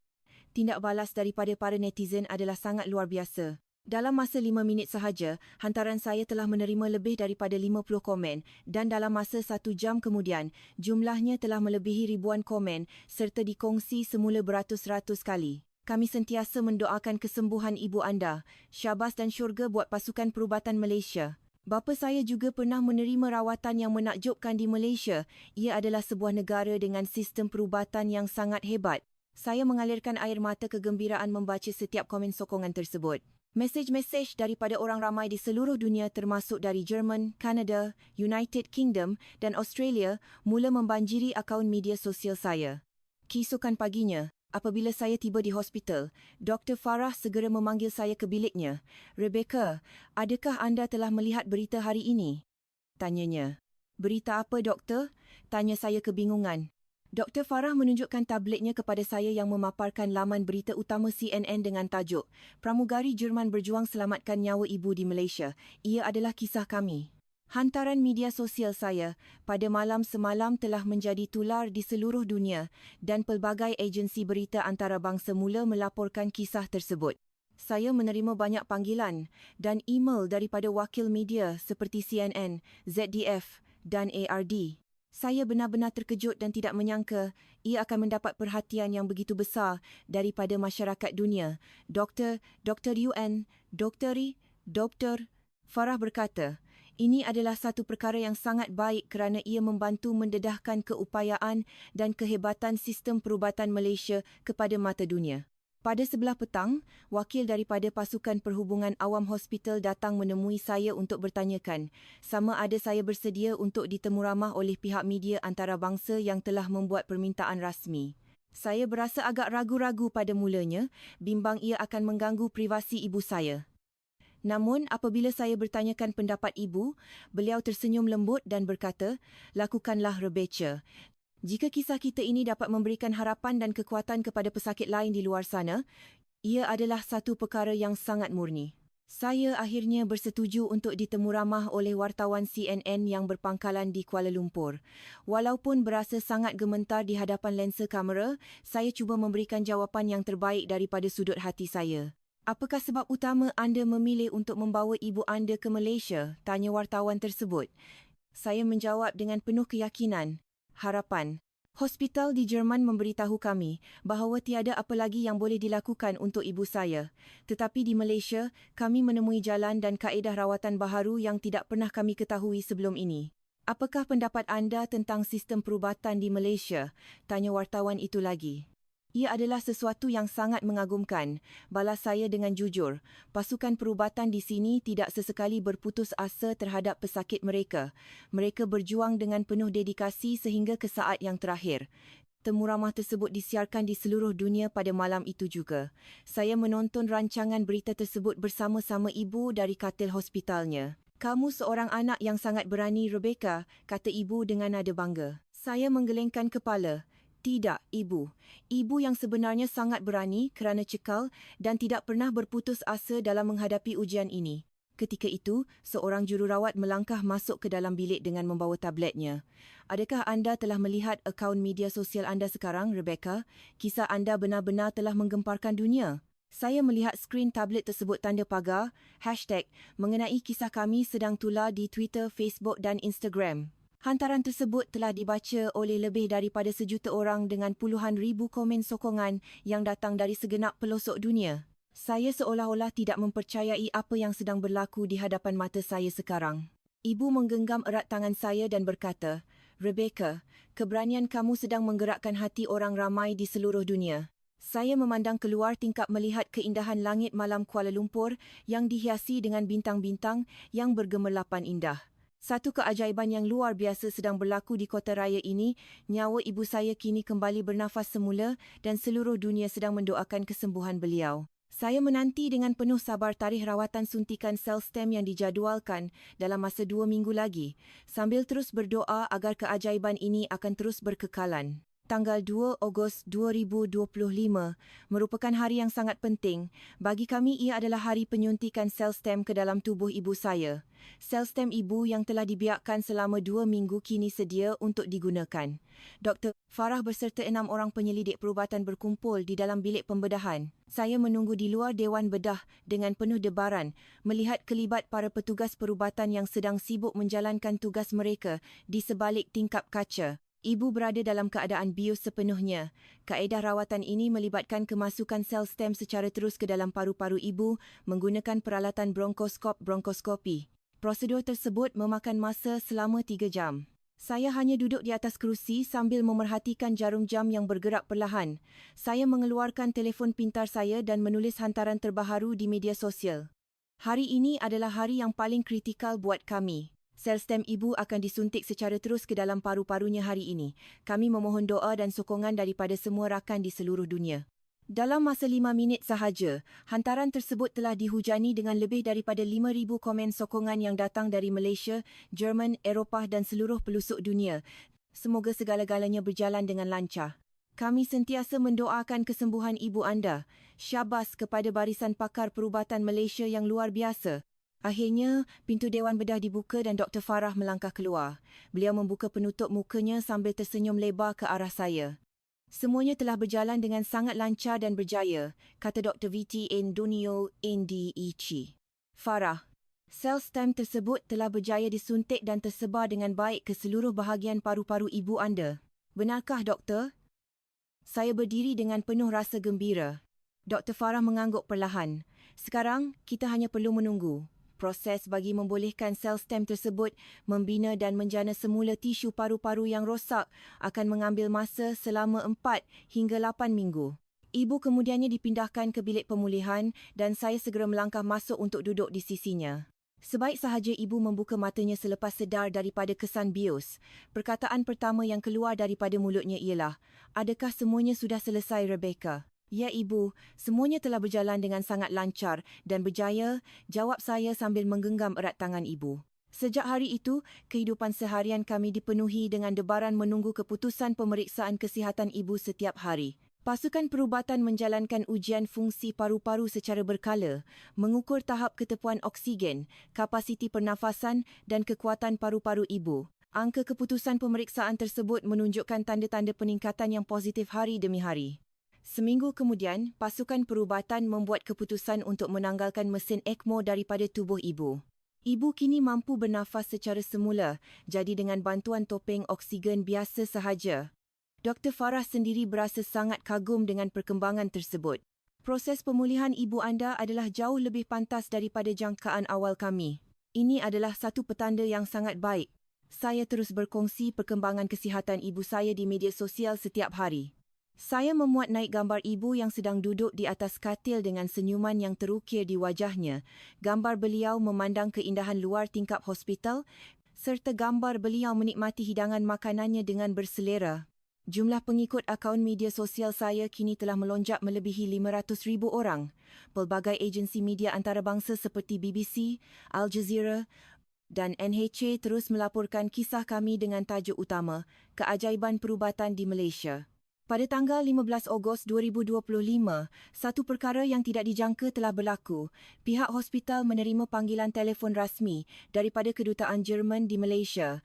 Tindak balas daripada para netizen adalah sangat luar biasa. Dalam masa 5 minit sahaja, hantaran saya telah menerima lebih daripada 50 komen dan dalam masa 1 jam kemudian, jumlahnya telah melebihi ribuan komen serta dikongsi semula beratus-ratus kali. Kami sentiasa mendoakan kesembuhan ibu anda. Syabas dan syurga buat pasukan perubatan Malaysia. Bapa saya juga pernah menerima rawatan yang menakjubkan di Malaysia. Ia adalah sebuah negara dengan sistem perubatan yang sangat hebat. Saya mengalirkan air mata kegembiraan membaca setiap komen sokongan tersebut. Mesej-mesej daripada orang ramai di seluruh dunia termasuk dari Jerman, Kanada, United Kingdom dan Australia mula membanjiri akaun media sosial saya. Keesokan paginya, apabila saya tiba di hospital, Dr. Farah segera memanggil saya ke biliknya. Rebecca, adakah anda telah melihat berita hari ini? Tanyanya. Berita apa, doktor? Tanya saya kebingungan. Dr. Farah menunjukkan tabletnya kepada saya yang memaparkan laman berita utama CNN dengan tajuk, Pramugari Jerman berjuang selamatkan nyawa ibu di Malaysia. Ia adalah kisah kami. Hantaran media sosial saya pada malam semalam telah menjadi tular di seluruh dunia dan pelbagai agensi berita antarabangsa mula melaporkan kisah tersebut. Saya menerima banyak panggilan dan e-mail daripada wakil media seperti CNN, ZDF dan ARD. Saya benar-benar terkejut dan tidak menyangka ia akan mendapat perhatian yang begitu besar daripada masyarakat dunia. Dr. UN, Dr. Farah berkata, ini adalah satu perkara yang sangat baik kerana ia membantu mendedahkan keupayaan dan kehebatan sistem perubatan Malaysia kepada mata dunia. Pada sebelah petang, wakil daripada Pasukan Perhubungan Awam Hospital datang menemui saya untuk bertanyakan sama ada saya bersedia untuk ditemu ramah oleh pihak media antarabangsa yang telah membuat permintaan rasmi. Saya berasa agak ragu-ragu pada mulanya, bimbang ia akan mengganggu privasi ibu saya. Namun, apabila saya bertanyakan pendapat ibu, beliau tersenyum lembut dan berkata, lakukanlah Rebecca. Jika kisah kita ini dapat memberikan harapan dan kekuatan kepada pesakit lain di luar sana, ia adalah satu perkara yang sangat murni. Saya akhirnya bersetuju untuk ditemu ramah oleh wartawan CNN yang berpangkalan di Kuala Lumpur. Walaupun berasa sangat gementar di hadapan lensa kamera, saya cuba memberikan jawapan yang terbaik daripada sudut hati saya. Apakah sebab utama anda memilih untuk membawa ibu anda ke Malaysia? Tanya wartawan tersebut. Saya menjawab dengan penuh keyakinan. Harapan. Hospital di Jerman memberitahu kami bahawa tiada apa lagi yang boleh dilakukan untuk ibu saya. Tetapi di Malaysia, kami menemui jalan dan kaedah rawatan baharu yang tidak pernah kami ketahui sebelum ini. Apakah pendapat anda tentang sistem perubatan di Malaysia? Tanya wartawan itu lagi. Ia adalah sesuatu yang sangat mengagumkan, balas saya dengan jujur. Pasukan perubatan di sini tidak sesekali berputus asa terhadap pesakit mereka. Mereka berjuang dengan penuh dedikasi sehingga ke saat yang terakhir. Temu ramah tersebut disiarkan di seluruh dunia pada malam itu juga. Saya menonton rancangan berita tersebut bersama-sama ibu dari katil hospitalnya. Kamu seorang anak yang sangat berani, Rebecca, kata ibu dengan nada bangga. Saya menggelengkan kepala. Tidak, ibu. Ibu yang sebenarnya sangat berani kerana cekal dan tidak pernah berputus asa dalam menghadapi ujian ini. Ketika itu, seorang jururawat melangkah masuk ke dalam bilik dengan membawa tabletnya. Adakah anda telah melihat akaun media sosial anda sekarang, Rebecca? Kisah anda benar-benar telah menggemparkan dunia. Saya melihat skrin tablet tersebut tanda pagar, #mengenai kisah kami sedang tular di Twitter, Facebook dan Instagram. Hantaran tersebut telah dibaca oleh lebih daripada 1 juta orang dengan puluhan ribu komen sokongan yang datang dari segenap pelosok dunia. Saya seolah-olah tidak mempercayai apa yang sedang berlaku di hadapan mata saya sekarang. Ibu menggenggam erat tangan saya dan berkata, Rebecca, keberanian kamu sedang menggerakkan hati orang ramai di seluruh dunia. Saya memandang keluar tingkap melihat keindahan langit malam Kuala Lumpur yang dihiasi dengan bintang-bintang yang bergemerlapan indah. Satu keajaiban yang luar biasa sedang berlaku di kota raya ini, nyawa ibu saya kini kembali bernafas semula dan seluruh dunia sedang mendoakan kesembuhan beliau. Saya menanti dengan penuh sabar tarikh rawatan suntikan sel stem yang dijadualkan dalam masa 2 minggu lagi, sambil terus berdoa agar keajaiban ini akan terus berkekalan. Tanggal 2 Ogos 2025 merupakan hari yang sangat penting. Bagi kami ia adalah hari penyuntikan sel stem ke dalam tubuh ibu saya. Sel stem ibu yang telah dibiarkan selama 2 minggu kini sedia untuk digunakan. Dr. Farah beserta 6 orang penyelidik perubatan berkumpul di dalam bilik pembedahan. Saya menunggu di luar Dewan Bedah dengan penuh debaran melihat kelibat para petugas perubatan yang sedang sibuk menjalankan tugas mereka di sebalik tingkap kaca. Ibu berada dalam keadaan bius sepenuhnya. Kaedah rawatan ini melibatkan kemasukan sel stem secara terus ke dalam paru-paru ibu menggunakan peralatan bronkoskopi. Prosedur tersebut memakan masa selama 3 jam. Saya hanya duduk di atas kerusi sambil memerhatikan jarum jam yang bergerak perlahan. Saya mengeluarkan telefon pintar saya dan menulis hantaran terbaharu di media sosial. Hari ini adalah hari yang paling kritikal buat kami. Sel stem ibu akan disuntik secara terus ke dalam paru-parunya hari ini. Kami memohon doa dan sokongan daripada semua rakan di seluruh dunia. Dalam masa 5 minit sahaja, hantaran tersebut telah dihujani dengan lebih daripada 5,000 komen sokongan yang datang dari Malaysia, Jerman, Eropah dan seluruh pelosok dunia. Semoga segala-galanya berjalan dengan lancar. Kami sentiasa mendoakan kesembuhan ibu anda. Syabas kepada barisan pakar perubatan Malaysia yang luar biasa. Akhirnya, pintu Dewan Bedah dibuka dan Dr. Farah melangkah keluar. Beliau membuka penutup mukanya sambil tersenyum lebar ke arah saya. Semuanya telah berjalan dengan sangat lancar dan berjaya, kata Dr. VT Indonio NDEC. Farah, sel stem tersebut telah berjaya disuntik dan tersebar dengan baik ke seluruh bahagian paru-paru ibu anda. Benarkah, doktor? Saya berdiri dengan penuh rasa gembira. Dr. Farah mengangguk perlahan. Sekarang, kita hanya perlu menunggu. Proses bagi membolehkan sel stem tersebut membina dan menjana semula tisu paru-paru yang rosak akan mengambil masa selama 4 hingga 8 minggu. Ibu kemudiannya dipindahkan ke bilik pemulihan dan saya segera melangkah masuk untuk duduk di sisinya. Sebaik sahaja ibu membuka matanya selepas sedar daripada kesan bius. Perkataan pertama yang keluar daripada mulutnya ialah, "Adakah semuanya sudah selesai, Rebecca?" "Ya, Ibu. Semuanya telah berjalan dengan sangat lancar dan berjaya," jawab saya sambil menggenggam erat tangan ibu. Sejak hari itu, kehidupan seharian kami dipenuhi dengan debaran menunggu keputusan pemeriksaan kesihatan ibu setiap hari. Pasukan perubatan menjalankan ujian fungsi paru-paru secara berkala, mengukur tahap ketepuan oksigen, kapasiti pernafasan dan kekuatan paru-paru ibu. Angka keputusan pemeriksaan tersebut menunjukkan tanda-tanda peningkatan yang positif hari demi hari. Seminggu kemudian, pasukan perubatan membuat keputusan untuk menanggalkan mesin ECMO daripada tubuh ibu. Ibu kini mampu bernafas secara semula, jadi dengan bantuan topeng oksigen biasa sahaja. Dr. Farah sendiri berasa sangat kagum dengan perkembangan tersebut. Proses pemulihan ibu anda adalah jauh lebih pantas daripada jangkaan awal kami. Ini adalah satu petanda yang sangat baik. Saya terus berkongsi perkembangan kesihatan ibu saya di media sosial setiap hari. Saya memuat naik gambar ibu yang sedang duduk di atas katil dengan senyuman yang terukir di wajahnya, gambar beliau memandang keindahan luar tingkap hospital, serta gambar beliau menikmati hidangan makanannya dengan berselera. Jumlah pengikut akaun media sosial saya kini telah melonjak melebihi 500,000 orang. Pelbagai agensi media antarabangsa seperti BBC, Al Jazeera dan NHA terus melaporkan kisah kami dengan tajuk utama, Keajaiban Perubatan di Malaysia. Pada tanggal 15 Ogos 2025, satu perkara yang tidak dijangka telah berlaku. Pihak hospital menerima panggilan telefon rasmi daripada Kedutaan Jerman di Malaysia.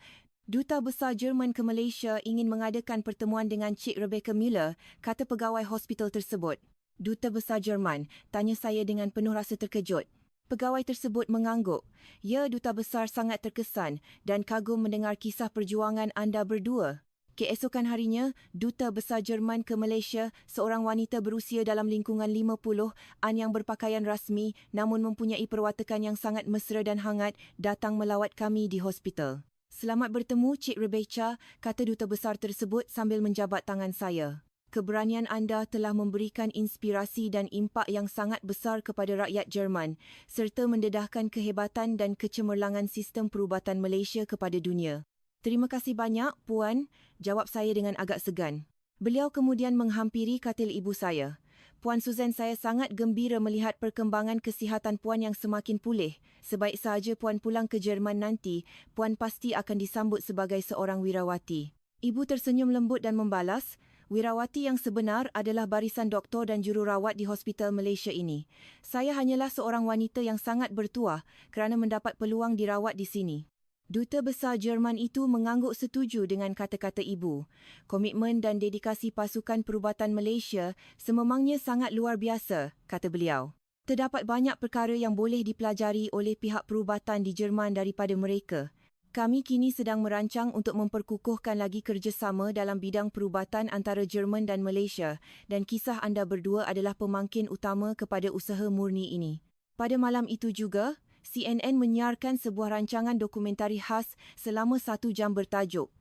Duta Besar Jerman ke Malaysia ingin mengadakan pertemuan dengan Cik Rebecca Müller, kata pegawai hospital tersebut. Duta Besar Jerman, tanya saya dengan penuh rasa terkejut. Pegawai tersebut mengangguk. Ya, Duta Besar sangat terkesan dan kagum mendengar kisah perjuangan anda berdua. Keesokan harinya, Duta Besar Jerman ke Malaysia, seorang wanita berusia dalam lingkungan 50-an yang berpakaian rasmi namun mempunyai perwatakan yang sangat mesra dan hangat, datang melawat kami di hospital. "Selamat bertemu, Cik Rebecca," kata Duta Besar tersebut sambil menjabat tangan saya. "Keberanian anda telah memberikan inspirasi dan impak yang sangat besar kepada rakyat Jerman serta mendedahkan kehebatan dan kecemerlangan sistem perubatan Malaysia kepada dunia." "Terima kasih banyak, Puan," jawab saya dengan agak segan. Beliau kemudian menghampiri katil ibu saya. "Puan Susan, saya sangat gembira melihat perkembangan kesihatan Puan yang semakin pulih. Sebaik sahaja Puan pulang ke Jerman nanti, Puan pasti akan disambut sebagai seorang wirawati." Ibu tersenyum lembut dan membalas, "Wirawati yang sebenar adalah barisan doktor dan jururawat di hospital Malaysia ini. Saya hanyalah seorang wanita yang sangat bertuah kerana mendapat peluang dirawat di sini." Duta Besar Jerman itu mengangguk setuju dengan kata-kata ibu. "Komitmen dan dedikasi pasukan perubatan Malaysia sememangnya sangat luar biasa," kata beliau. "Terdapat banyak perkara yang boleh dipelajari oleh pihak perubatan di Jerman daripada mereka. Kami kini sedang merancang untuk memperkukuhkan lagi kerjasama dalam bidang perubatan antara Jerman dan Malaysia dan kisah anda berdua adalah pemangkin utama kepada usaha murni ini." Pada malam itu juga, CNN menyiarkan sebuah rancangan dokumentari khas selama 1 jam bertajuk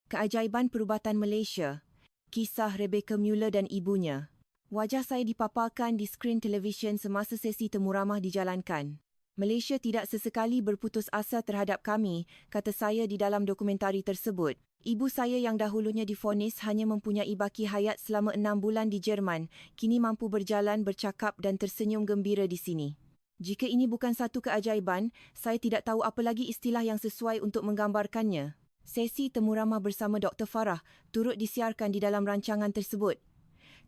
Keajaiban Perubatan Malaysia, Kisah Rebecca Müller dan Ibunya. Wajah saya dipaparkan di skrin televisyen semasa sesi temu ramah dijalankan. "Malaysia tidak sesekali berputus asa terhadap kami," kata saya di dalam dokumentari tersebut. "Ibu saya yang dahulunya divonis hanya mempunyai baki hayat selama 6 bulan di Jerman, kini mampu berjalan, bercakap dan tersenyum gembira di sini. Jika ini bukan satu keajaiban, saya tidak tahu apa lagi istilah yang sesuai untuk menggambarkannya." Sesi temu ramah bersama Dr. Farah turut disiarkan di dalam rancangan tersebut.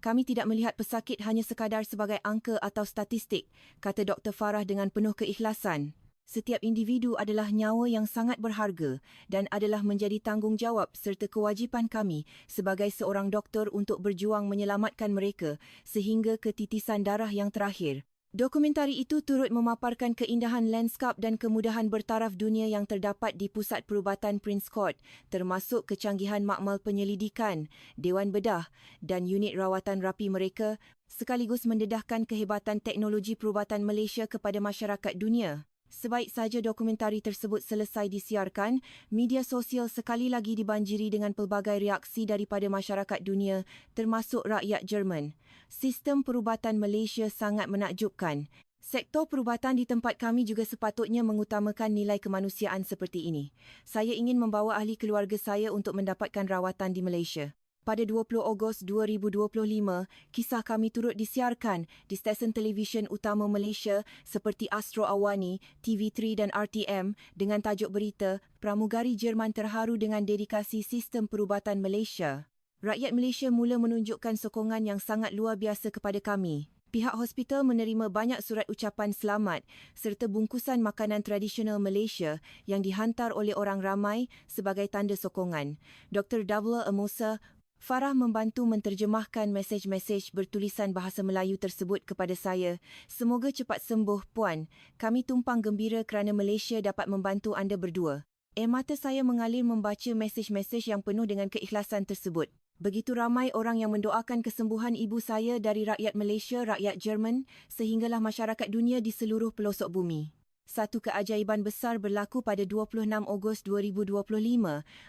"Kami tidak melihat pesakit hanya sekadar sebagai angka atau statistik," kata Dr. Farah dengan penuh keikhlasan. Setiap individu adalah nyawa yang sangat berharga dan adalah menjadi tanggungjawab serta kewajipan kami sebagai seorang doktor untuk berjuang menyelamatkan mereka sehingga ke titisan darah yang terakhir. Dokumentari itu turut memaparkan keindahan landskap dan kemudahan bertaraf dunia yang terdapat di Pusat Perubatan Prince Court, termasuk kecanggihan makmal penyelidikan, Dewan Bedah dan unit rawatan rapi mereka, sekaligus mendedahkan kehebatan teknologi perubatan Malaysia kepada masyarakat dunia. Sebaik saja dokumentari tersebut selesai disiarkan, media sosial sekali lagi dibanjiri dengan pelbagai reaksi daripada masyarakat dunia, termasuk rakyat Jerman. Sistem perubatan Malaysia sangat menakjubkan. Sektor perubatan di tempat kami juga sepatutnya mengutamakan nilai kemanusiaan seperti ini. Saya ingin membawa ahli keluarga saya untuk mendapatkan rawatan di Malaysia. Pada 20 Ogos 2025, kisah kami turut disiarkan di stesen televisyen utama Malaysia seperti Astro Awani, TV3 dan RTM dengan tajuk berita Pramugari Jerman terharu dengan dedikasi sistem perubatan Malaysia. Rakyat Malaysia mula menunjukkan sokongan yang sangat luar biasa kepada kami. Pihak hospital menerima banyak surat ucapan selamat serta bungkusan makanan tradisional Malaysia yang dihantar oleh orang ramai sebagai tanda sokongan. Dr. Davla Amosa Farah membantu menterjemahkan mesej-mesej bertulisan bahasa Melayu tersebut kepada saya. Semoga cepat sembuh, Puan. Kami tumpang gembira kerana Malaysia dapat membantu anda berdua. Air mata saya mengalir membaca mesej-mesej yang penuh dengan keikhlasan tersebut. Begitu ramai orang yang mendoakan kesembuhan ibu saya dari rakyat Malaysia, rakyat Jerman, sehinggalah masyarakat dunia di seluruh pelosok bumi. Satu keajaiban besar berlaku pada 26 Ogos 2025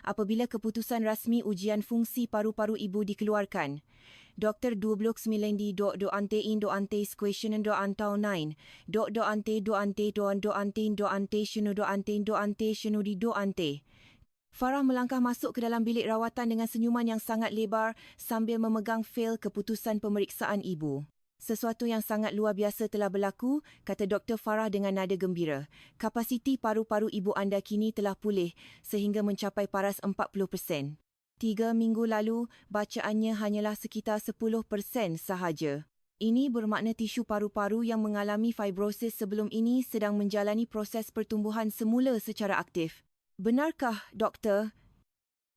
apabila keputusan rasmi ujian fungsi paru-paru ibu dikeluarkan. Dr. 29 di doante questionan doantau 9 doante. Farah melangkah masuk ke dalam bilik rawatan dengan senyuman yang sangat lebar sambil memegang fail keputusan pemeriksaan ibu. Sesuatu yang sangat luar biasa telah berlaku, kata Dr. Farah dengan nada gembira. Kapasiti paru-paru ibu anda kini telah pulih sehingga mencapai paras 40%. 3 minggu lalu, bacaannya hanyalah sekitar 10% sahaja. Ini bermakna tisu paru-paru yang mengalami fibrosis sebelum ini sedang menjalani proses pertumbuhan semula secara aktif. Benarkah, doktor?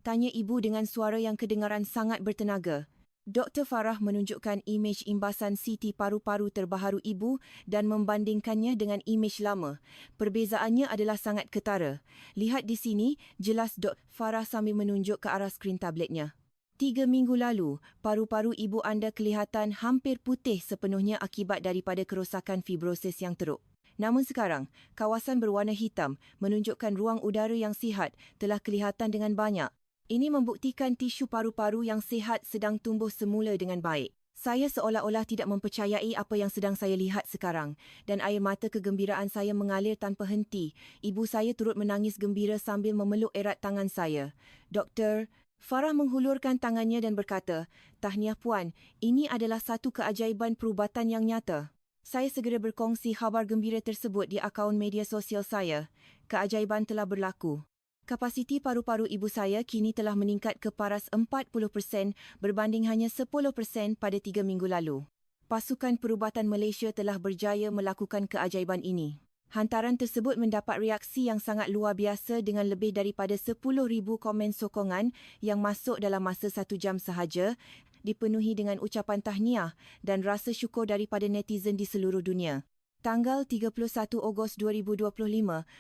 Tanya ibu dengan suara yang kedengaran sangat bertenaga. Dr. Farah menunjukkan imej imbasan CT paru-paru terbaharu ibu dan membandingkannya dengan imej lama. Perbezaannya adalah sangat ketara. Lihat di sini, jelas Dr. Farah sambil menunjuk ke arah skrin tabletnya. 3 minggu lalu, paru-paru ibu anda kelihatan hampir putih sepenuhnya akibat daripada kerosakan fibrosis yang teruk. Namun sekarang, kawasan berwarna hitam menunjukkan ruang udara yang sihat telah kelihatan dengan banyak. Ini membuktikan tisu paru-paru yang sihat sedang tumbuh semula dengan baik. Saya seolah-olah tidak mempercayai apa yang sedang saya lihat sekarang dan air mata kegembiraan saya mengalir tanpa henti. Ibu saya turut menangis gembira sambil memeluk erat tangan saya. Doktor, Farah menghulurkan tangannya dan berkata, "Tahniah Puan, ini adalah satu keajaiban perubatan yang nyata." Saya segera berkongsi khabar gembira tersebut di akaun media sosial saya. Keajaiban telah berlaku. Kapasiti paru-paru ibu saya kini telah meningkat ke paras 40% berbanding hanya 10% pada 3 minggu lalu. Pasukan Perubatan Malaysia telah berjaya melakukan keajaiban ini. Hantaran tersebut mendapat reaksi yang sangat luar biasa dengan lebih daripada 10,000 komen sokongan yang masuk dalam masa 1 jam sahaja, dipenuhi dengan ucapan tahniah dan rasa syukur daripada netizen di seluruh dunia. Tanggal 31 Ogos 2025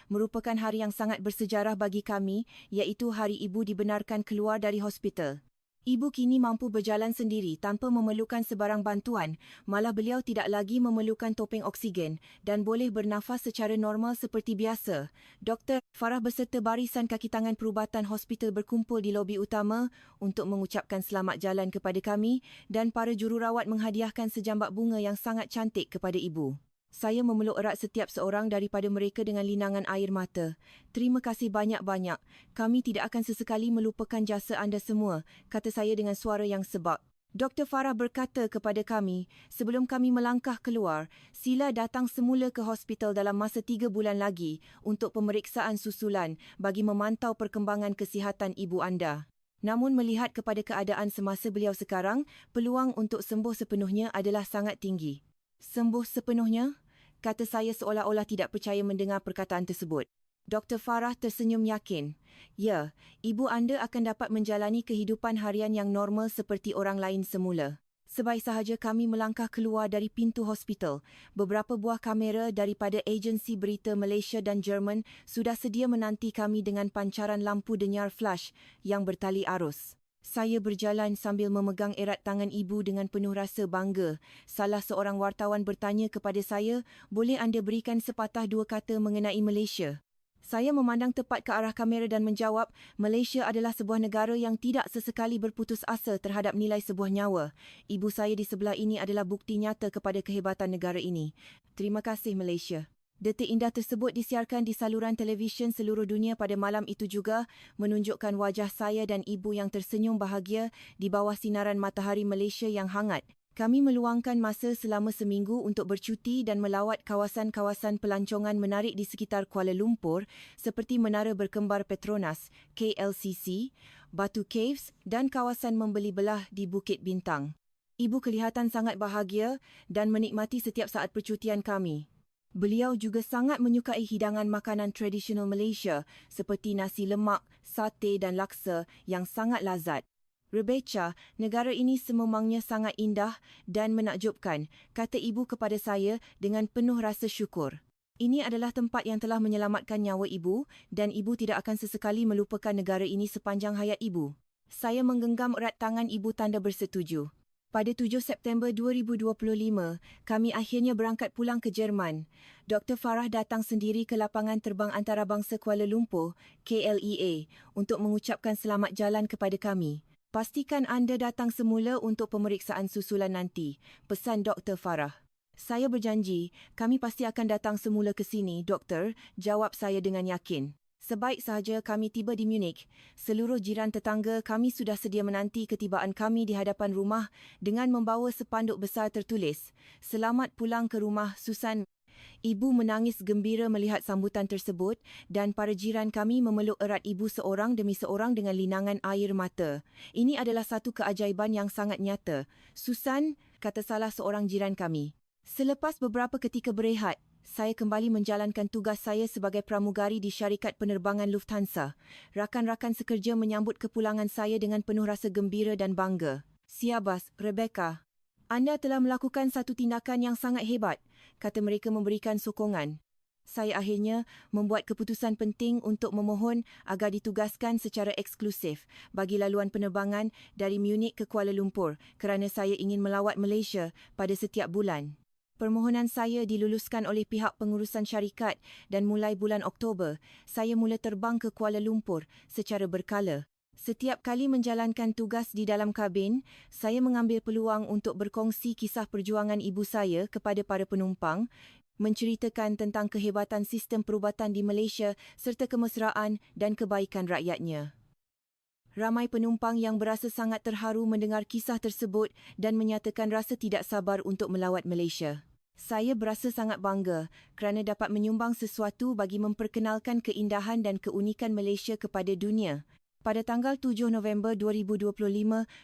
merupakan hari yang sangat bersejarah bagi kami, iaitu hari ibu dibenarkan keluar dari hospital. Ibu kini mampu berjalan sendiri tanpa memerlukan sebarang bantuan, malah beliau tidak lagi memerlukan topeng oksigen dan boleh bernafas secara normal seperti biasa. Dr. Farah beserta barisan kaki tangan perubatan hospital berkumpul di lobi utama untuk mengucapkan selamat jalan kepada kami dan para jururawat menghadiahkan sejambak bunga yang sangat cantik kepada ibu. Saya memeluk erat setiap seorang daripada mereka dengan linangan air mata. Terima kasih banyak-banyak. Kami tidak akan sesekali melupakan jasa anda semua, kata saya dengan suara yang sebab. Dr. Farah berkata kepada kami, sebelum kami melangkah keluar, sila datang semula ke hospital dalam masa 3 bulan lagi untuk pemeriksaan susulan bagi memantau perkembangan kesihatan ibu anda. Namun melihat kepada keadaan semasa beliau sekarang, peluang untuk sembuh sepenuhnya adalah sangat tinggi. Sembuh sepenuhnya? kata saya seolah-olah tidak percaya mendengar perkataan tersebut. Dr. Farah tersenyum yakin. Ya, ibu anda akan dapat menjalani kehidupan harian yang normal seperti orang lain semula. Sebaik sahaja kami melangkah keluar dari pintu hospital, beberapa buah kamera daripada agensi berita Malaysia dan Jerman sudah sedia menanti kami dengan pancaran lampu denyar flash yang bertali arus. Saya berjalan sambil memegang erat tangan ibu dengan penuh rasa bangga. Salah seorang wartawan bertanya kepada saya, boleh anda berikan sepatah dua kata mengenai Malaysia? Saya memandang tepat ke arah kamera dan menjawab, Malaysia adalah sebuah negara yang tidak sesekali berputus asa terhadap nilai sebuah nyawa. Ibu saya di sebelah ini adalah bukti nyata kepada kehebatan negara ini. Terima kasih Malaysia. Detik indah tersebut disiarkan di saluran televisyen seluruh dunia pada malam itu juga, menunjukkan wajah saya dan ibu yang tersenyum bahagia di bawah sinaran matahari Malaysia yang hangat. Kami meluangkan masa selama seminggu untuk bercuti dan melawat kawasan-kawasan pelancongan menarik di sekitar Kuala Lumpur seperti Menara Berkembar Petronas, KLCC, Batu Caves dan kawasan membeli belah di Bukit Bintang. Ibu kelihatan sangat bahagia dan menikmati setiap saat percutian kami. Beliau juga sangat menyukai hidangan makanan tradisional Malaysia seperti nasi lemak, sate dan laksa yang sangat lazat. Rebecca, negara ini sememangnya sangat indah dan menakjubkan, kata ibu kepada saya dengan penuh rasa syukur. Ini adalah tempat yang telah menyelamatkan nyawa ibu dan ibu tidak akan sesekali melupakan negara ini sepanjang hayat ibu. Saya menggenggam erat tangan ibu tanda bersetuju. Pada 7 September 2025, kami akhirnya berangkat pulang ke Jerman. Dr. Farah datang sendiri ke lapangan terbang antarabangsa Kuala Lumpur, KLEA, untuk mengucapkan selamat jalan kepada kami. Pastikan anda datang semula untuk pemeriksaan susulan nanti, pesan Dr. Farah. Saya berjanji, kami pasti akan datang semula ke sini, doktor, jawab saya dengan yakin. Sebaik sahaja kami tiba di Munich, seluruh jiran tetangga kami sudah sedia menanti ketibaan kami di hadapan rumah dengan membawa sepanduk besar tertulis, Selamat pulang ke rumah, Susan. Ibu menangis gembira melihat sambutan tersebut dan para jiran kami memeluk erat ibu seorang demi seorang dengan linangan air mata. Ini adalah satu keajaiban yang sangat nyata. Susan, kata salah seorang jiran kami. Selepas beberapa ketika berehat, saya kembali menjalankan tugas saya sebagai pramugari di syarikat penerbangan Lufthansa. Rakan-rakan sekerja menyambut kepulangan saya dengan penuh rasa gembira dan bangga. Siabas, Rebecca. Anda telah melakukan satu tindakan yang sangat hebat, kata mereka memberikan sokongan. Saya akhirnya membuat keputusan penting untuk memohon agar ditugaskan secara eksklusif bagi laluan penerbangan dari Munich ke Kuala Lumpur kerana saya ingin melawat Malaysia pada setiap bulan. Permohonan saya diluluskan oleh pihak pengurusan syarikat dan mulai bulan Oktober, saya mula terbang ke Kuala Lumpur secara berkala. Setiap kali menjalankan tugas di dalam kabin, saya mengambil peluang untuk berkongsi kisah perjuangan ibu saya kepada para penumpang, menceritakan tentang kehebatan sistem perubatan di Malaysia serta kemesraan dan kebaikan rakyatnya. Ramai penumpang yang berasa sangat terharu mendengar kisah tersebut dan menyatakan rasa tidak sabar untuk melawat Malaysia. Saya berasa sangat bangga kerana dapat menyumbang sesuatu bagi memperkenalkan keindahan dan keunikan Malaysia kepada dunia. Pada tanggal 7 November 2025,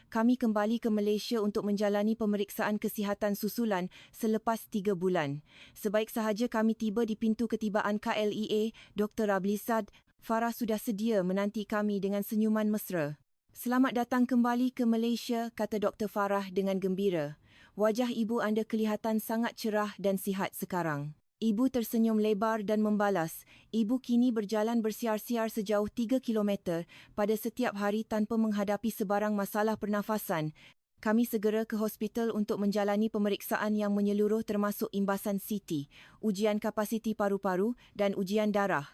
kami kembali ke Malaysia untuk menjalani pemeriksaan kesihatan susulan selepas 3 bulan. Sebaik sahaja kami tiba di pintu ketibaan KLEA, Dr. Rablizad Farah sudah sedia menanti kami dengan senyuman mesra. Selamat datang kembali ke Malaysia, kata Dr. Farah dengan gembira. Wajah ibu anda kelihatan sangat cerah dan sihat sekarang. Ibu tersenyum lebar dan membalas, ibu kini berjalan bersiar-siar sejauh 3 kilometer pada setiap hari tanpa menghadapi sebarang masalah pernafasan. Kami segera ke hospital untuk menjalani pemeriksaan yang menyeluruh termasuk imbasan CT, ujian kapasiti paru-paru dan ujian darah.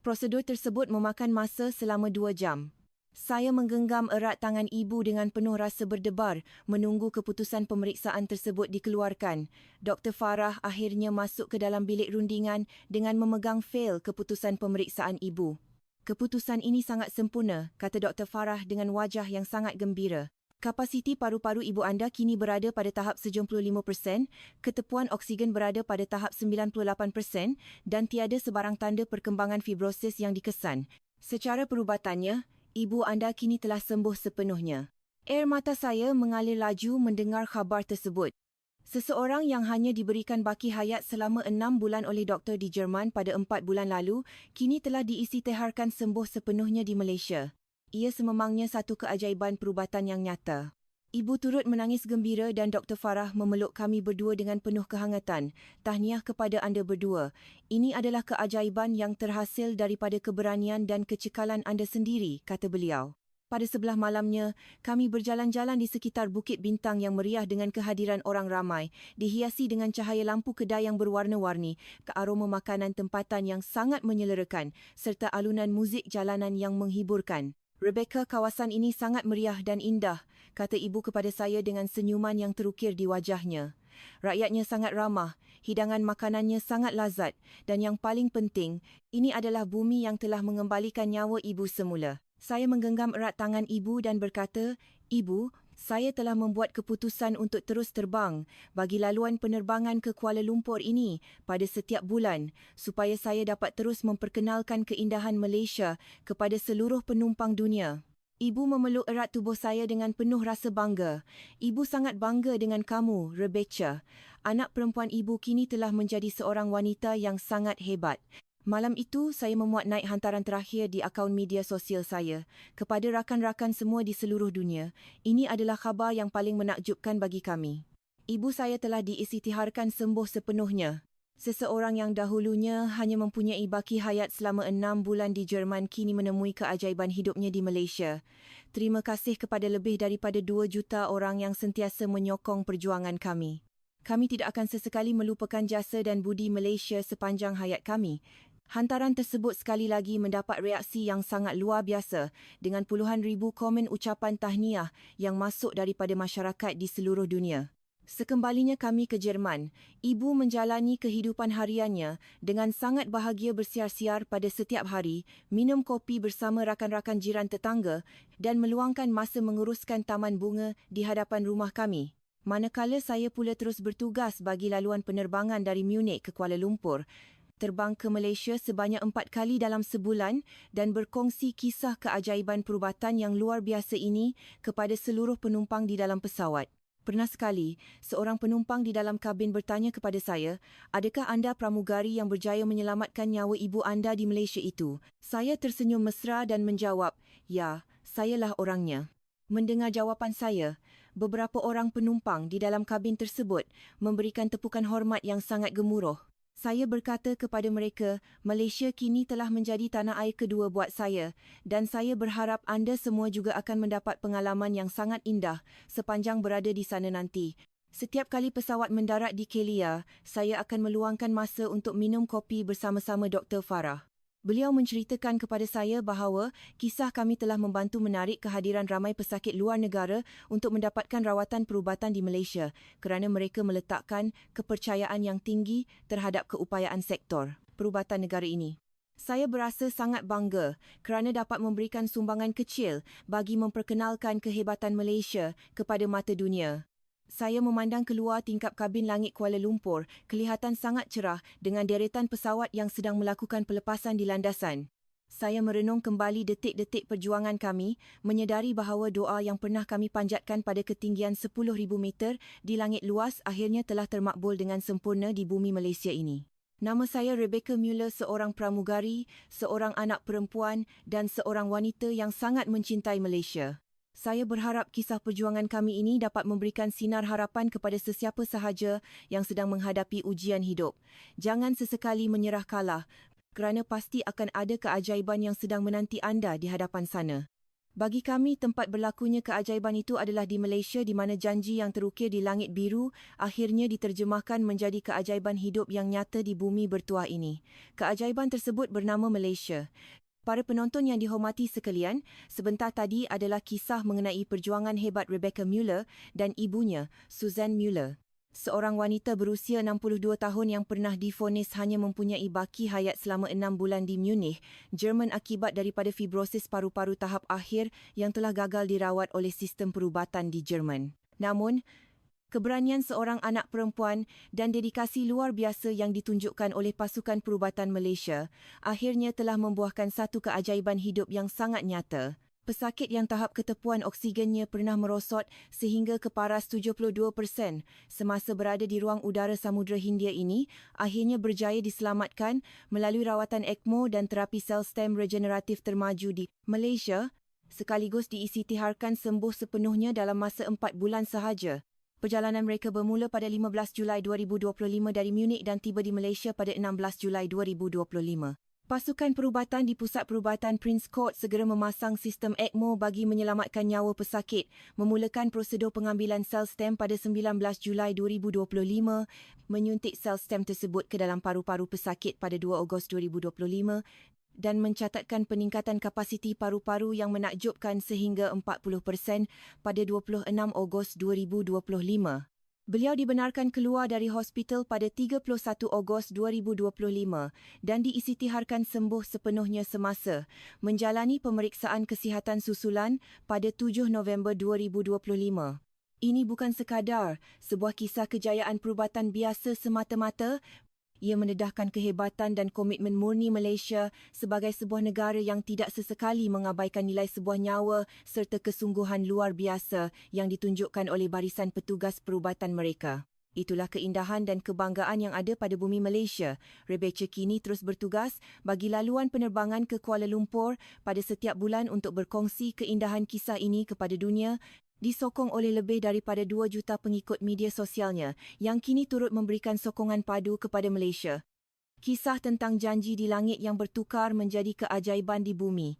Prosedur tersebut memakan masa selama 2 jam. Saya menggenggam erat tangan ibu dengan penuh rasa berdebar menunggu keputusan pemeriksaan tersebut dikeluarkan. Dr. Farah akhirnya masuk ke dalam bilik rundingan dengan memegang fail keputusan pemeriksaan ibu. Keputusan ini sangat sempurna, kata Dr. Farah dengan wajah yang sangat gembira. Kapasiti paru-paru ibu anda kini berada pada tahap 75%, ketepuan oksigen berada pada tahap 98% dan tiada sebarang tanda perkembangan fibrosis yang dikesan. Secara perubatannya, ibu anda kini telah sembuh sepenuhnya. Air mata saya mengalir laju mendengar khabar tersebut. Seseorang yang hanya diberikan baki hayat selama 6 bulan oleh doktor di Jerman pada 4 bulan lalu, kini telah diisytiharkan sembuh sepenuhnya di Malaysia. Ia sememangnya satu keajaiban perubatan yang nyata. Ibu turut menangis gembira dan Dr. Farah memeluk kami berdua dengan penuh kehangatan. Tahniah kepada anda berdua. Ini adalah keajaiban yang terhasil daripada keberanian dan kecekalan anda sendiri, kata beliau. Pada sebelah malamnya, kami berjalan-jalan di sekitar Bukit Bintang yang meriah dengan kehadiran orang ramai, dihiasi dengan cahaya lampu kedai yang berwarna-warni, aroma makanan tempatan yang sangat menyelerakan, serta alunan muzik jalanan yang menghiburkan. Rebecca, kawasan ini sangat meriah dan indah, kata ibu kepada saya dengan senyuman yang terukir di wajahnya. Rakyatnya sangat ramah, hidangan makanannya sangat lazat dan yang paling penting, ini adalah bumi yang telah mengembalikan nyawa ibu semula. Saya menggenggam erat tangan ibu dan berkata, "Ibu, saya telah membuat keputusan untuk terus terbang bagi laluan penerbangan ke Kuala Lumpur ini pada setiap bulan supaya saya dapat terus memperkenalkan keindahan Malaysia kepada seluruh penumpang dunia." Ibu memeluk erat tubuh saya dengan penuh rasa bangga. Ibu sangat bangga dengan kamu, Rebecca. Anak perempuan ibu kini telah menjadi seorang wanita yang sangat hebat. Malam itu, saya memuat naik hantaran terakhir di akaun media sosial saya. Kepada rakan-rakan semua di seluruh dunia, ini adalah khabar yang paling menakjubkan bagi kami. Ibu saya telah diisytiharkan sembuh sepenuhnya. Seseorang yang dahulunya hanya mempunyai baki hayat selama 6 bulan di Jerman kini menemui keajaiban hidupnya di Malaysia. Terima kasih kepada lebih daripada 2 juta orang yang sentiasa menyokong perjuangan kami. Kami tidak akan sesekali melupakan jasa dan budi Malaysia sepanjang hayat kami. Hantaran tersebut sekali lagi mendapat reaksi yang sangat luar biasa dengan puluhan ribu komen ucapan tahniah yang masuk daripada masyarakat di seluruh dunia. Sekembalinya kami ke Jerman, ibu menjalani kehidupan hariannya dengan sangat bahagia bersiar-siar pada setiap hari, minum kopi bersama rakan-rakan jiran tetangga dan meluangkan masa menguruskan taman bunga di hadapan rumah kami. Manakala saya pula terus bertugas bagi laluan penerbangan dari Munich ke Kuala Lumpur, terbang ke Malaysia sebanyak 4 kali dalam sebulan dan berkongsi kisah keajaiban perubatan yang luar biasa ini kepada seluruh penumpang di dalam pesawat. Pernah sekali, seorang penumpang di dalam kabin bertanya kepada saya, "Adakah anda pramugari yang berjaya menyelamatkan nyawa ibu anda di Malaysia itu?" Saya tersenyum mesra dan menjawab, "Ya, sayalah orangnya." Mendengar jawapan saya, beberapa orang penumpang di dalam kabin tersebut memberikan tepukan hormat yang sangat gemuruh. Saya berkata kepada mereka, Malaysia kini telah menjadi tanah air kedua buat saya dan saya berharap anda semua juga akan mendapat pengalaman yang sangat indah sepanjang berada di sana nanti. Setiap kali pesawat mendarat di Kelia, saya akan meluangkan masa untuk minum kopi bersama-sama Dr. Farah. Beliau menceritakan kepada saya bahawa kisah kami telah membantu menarik kehadiran ramai pesakit luar negara untuk mendapatkan rawatan perubatan di Malaysia kerana mereka meletakkan kepercayaan yang tinggi terhadap keupayaan sektor perubatan negara ini. Saya berasa sangat bangga kerana dapat memberikan sumbangan kecil bagi memperkenalkan kehebatan Malaysia kepada mata dunia. Saya memandang keluar tingkap kabin langit Kuala Lumpur, kelihatan sangat cerah dengan deretan pesawat yang sedang melakukan pelepasan di landasan. Saya merenung kembali detik-detik perjuangan kami, menyedari bahawa doa yang pernah kami panjatkan pada ketinggian 10,000 meter di langit luas akhirnya telah termakbul dengan sempurna di bumi Malaysia ini. Nama saya Rebecca Muller, seorang pramugari, seorang anak perempuan dan seorang wanita yang sangat mencintai Malaysia. Saya berharap kisah perjuangan kami ini dapat memberikan sinar harapan kepada sesiapa sahaja yang sedang menghadapi ujian hidup. Jangan sesekali menyerah kalah, kerana pasti akan ada keajaiban yang sedang menanti anda di hadapan sana. Bagi kami, tempat berlakunya keajaiban itu adalah di Malaysia di mana janji yang terukir di langit biru akhirnya diterjemahkan menjadi keajaiban hidup yang nyata di bumi bertuah ini. Keajaiban tersebut bernama Malaysia. Para penonton yang dihormati sekalian, sebentar tadi adalah kisah mengenai perjuangan hebat Rebecca Muller dan ibunya, Suzanne Muller. Seorang wanita berusia 62 tahun yang pernah divonis hanya mempunyai baki hayat selama 6 bulan di Munich, Jerman akibat daripada fibrosis paru-paru tahap akhir yang telah gagal dirawat oleh sistem perubatan di Jerman. Namun, keberanian seorang anak perempuan dan dedikasi luar biasa yang ditunjukkan oleh pasukan perubatan Malaysia akhirnya telah membuahkan satu keajaiban hidup yang sangat nyata. Pesakit yang tahap ketepuan oksigennya pernah merosot sehingga ke paras 72% semasa berada di ruang udara Samudra Hindia ini akhirnya berjaya diselamatkan melalui rawatan ECMO dan terapi sel stem regeneratif termaju di Malaysia, sekaligus diisytiharkan sembuh sepenuhnya dalam masa 4 bulan sahaja. Perjalanan mereka bermula pada 15 Julai 2025 dari Munich dan tiba di Malaysia pada 16 Julai 2025. Pasukan perubatan di Pusat Perubatan Prince Court segera memasang sistem ECMO bagi menyelamatkan nyawa pesakit, memulakan prosedur pengambilan sel stem pada 19 Julai 2025, menyuntik sel stem tersebut ke dalam paru-paru pesakit pada 2 Ogos 2025 dan mencatatkan peningkatan kapasiti paru-paru yang menakjubkan sehingga 40% pada 26 Ogos 2025. Beliau dibenarkan keluar dari hospital pada 31 Ogos 2025 dan diisytiharkan sembuh sepenuhnya semasa menjalani pemeriksaan kesihatan susulan pada 7 November 2025. Ini bukan sekadar sebuah kisah kejayaan perubatan biasa semata-mata. Ia mendedahkan kehebatan dan komitmen murni Malaysia sebagai sebuah negara yang tidak sesekali mengabaikan nilai sebuah nyawa serta kesungguhan luar biasa yang ditunjukkan oleh barisan petugas perubatan mereka. Itulah keindahan dan kebanggaan yang ada pada bumi Malaysia. Rebecca kini terus bertugas bagi laluan penerbangan ke Kuala Lumpur pada setiap bulan untuk berkongsi keindahan kisah ini kepada dunia, disokong oleh lebih daripada 2 juta pengikut media sosialnya yang kini turut memberikan sokongan padu kepada Malaysia. Kisah tentang janji di langit yang bertukar menjadi keajaiban di bumi.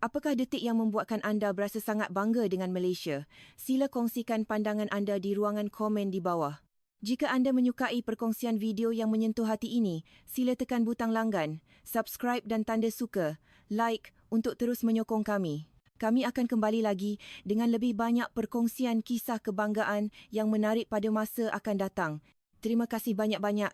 Apakah detik yang membuatkan anda berasa sangat bangga dengan Malaysia? Sila kongsikan pandangan anda di ruangan komen di bawah. Jika anda menyukai perkongsian video yang menyentuh hati ini, sila tekan butang langgan, subscribe dan tanda suka, like untuk terus menyokong kami. Kami akan kembali lagi dengan lebih banyak perkongsian kisah kebanggaan yang menarik pada masa akan datang. Terima kasih banyak-banyak.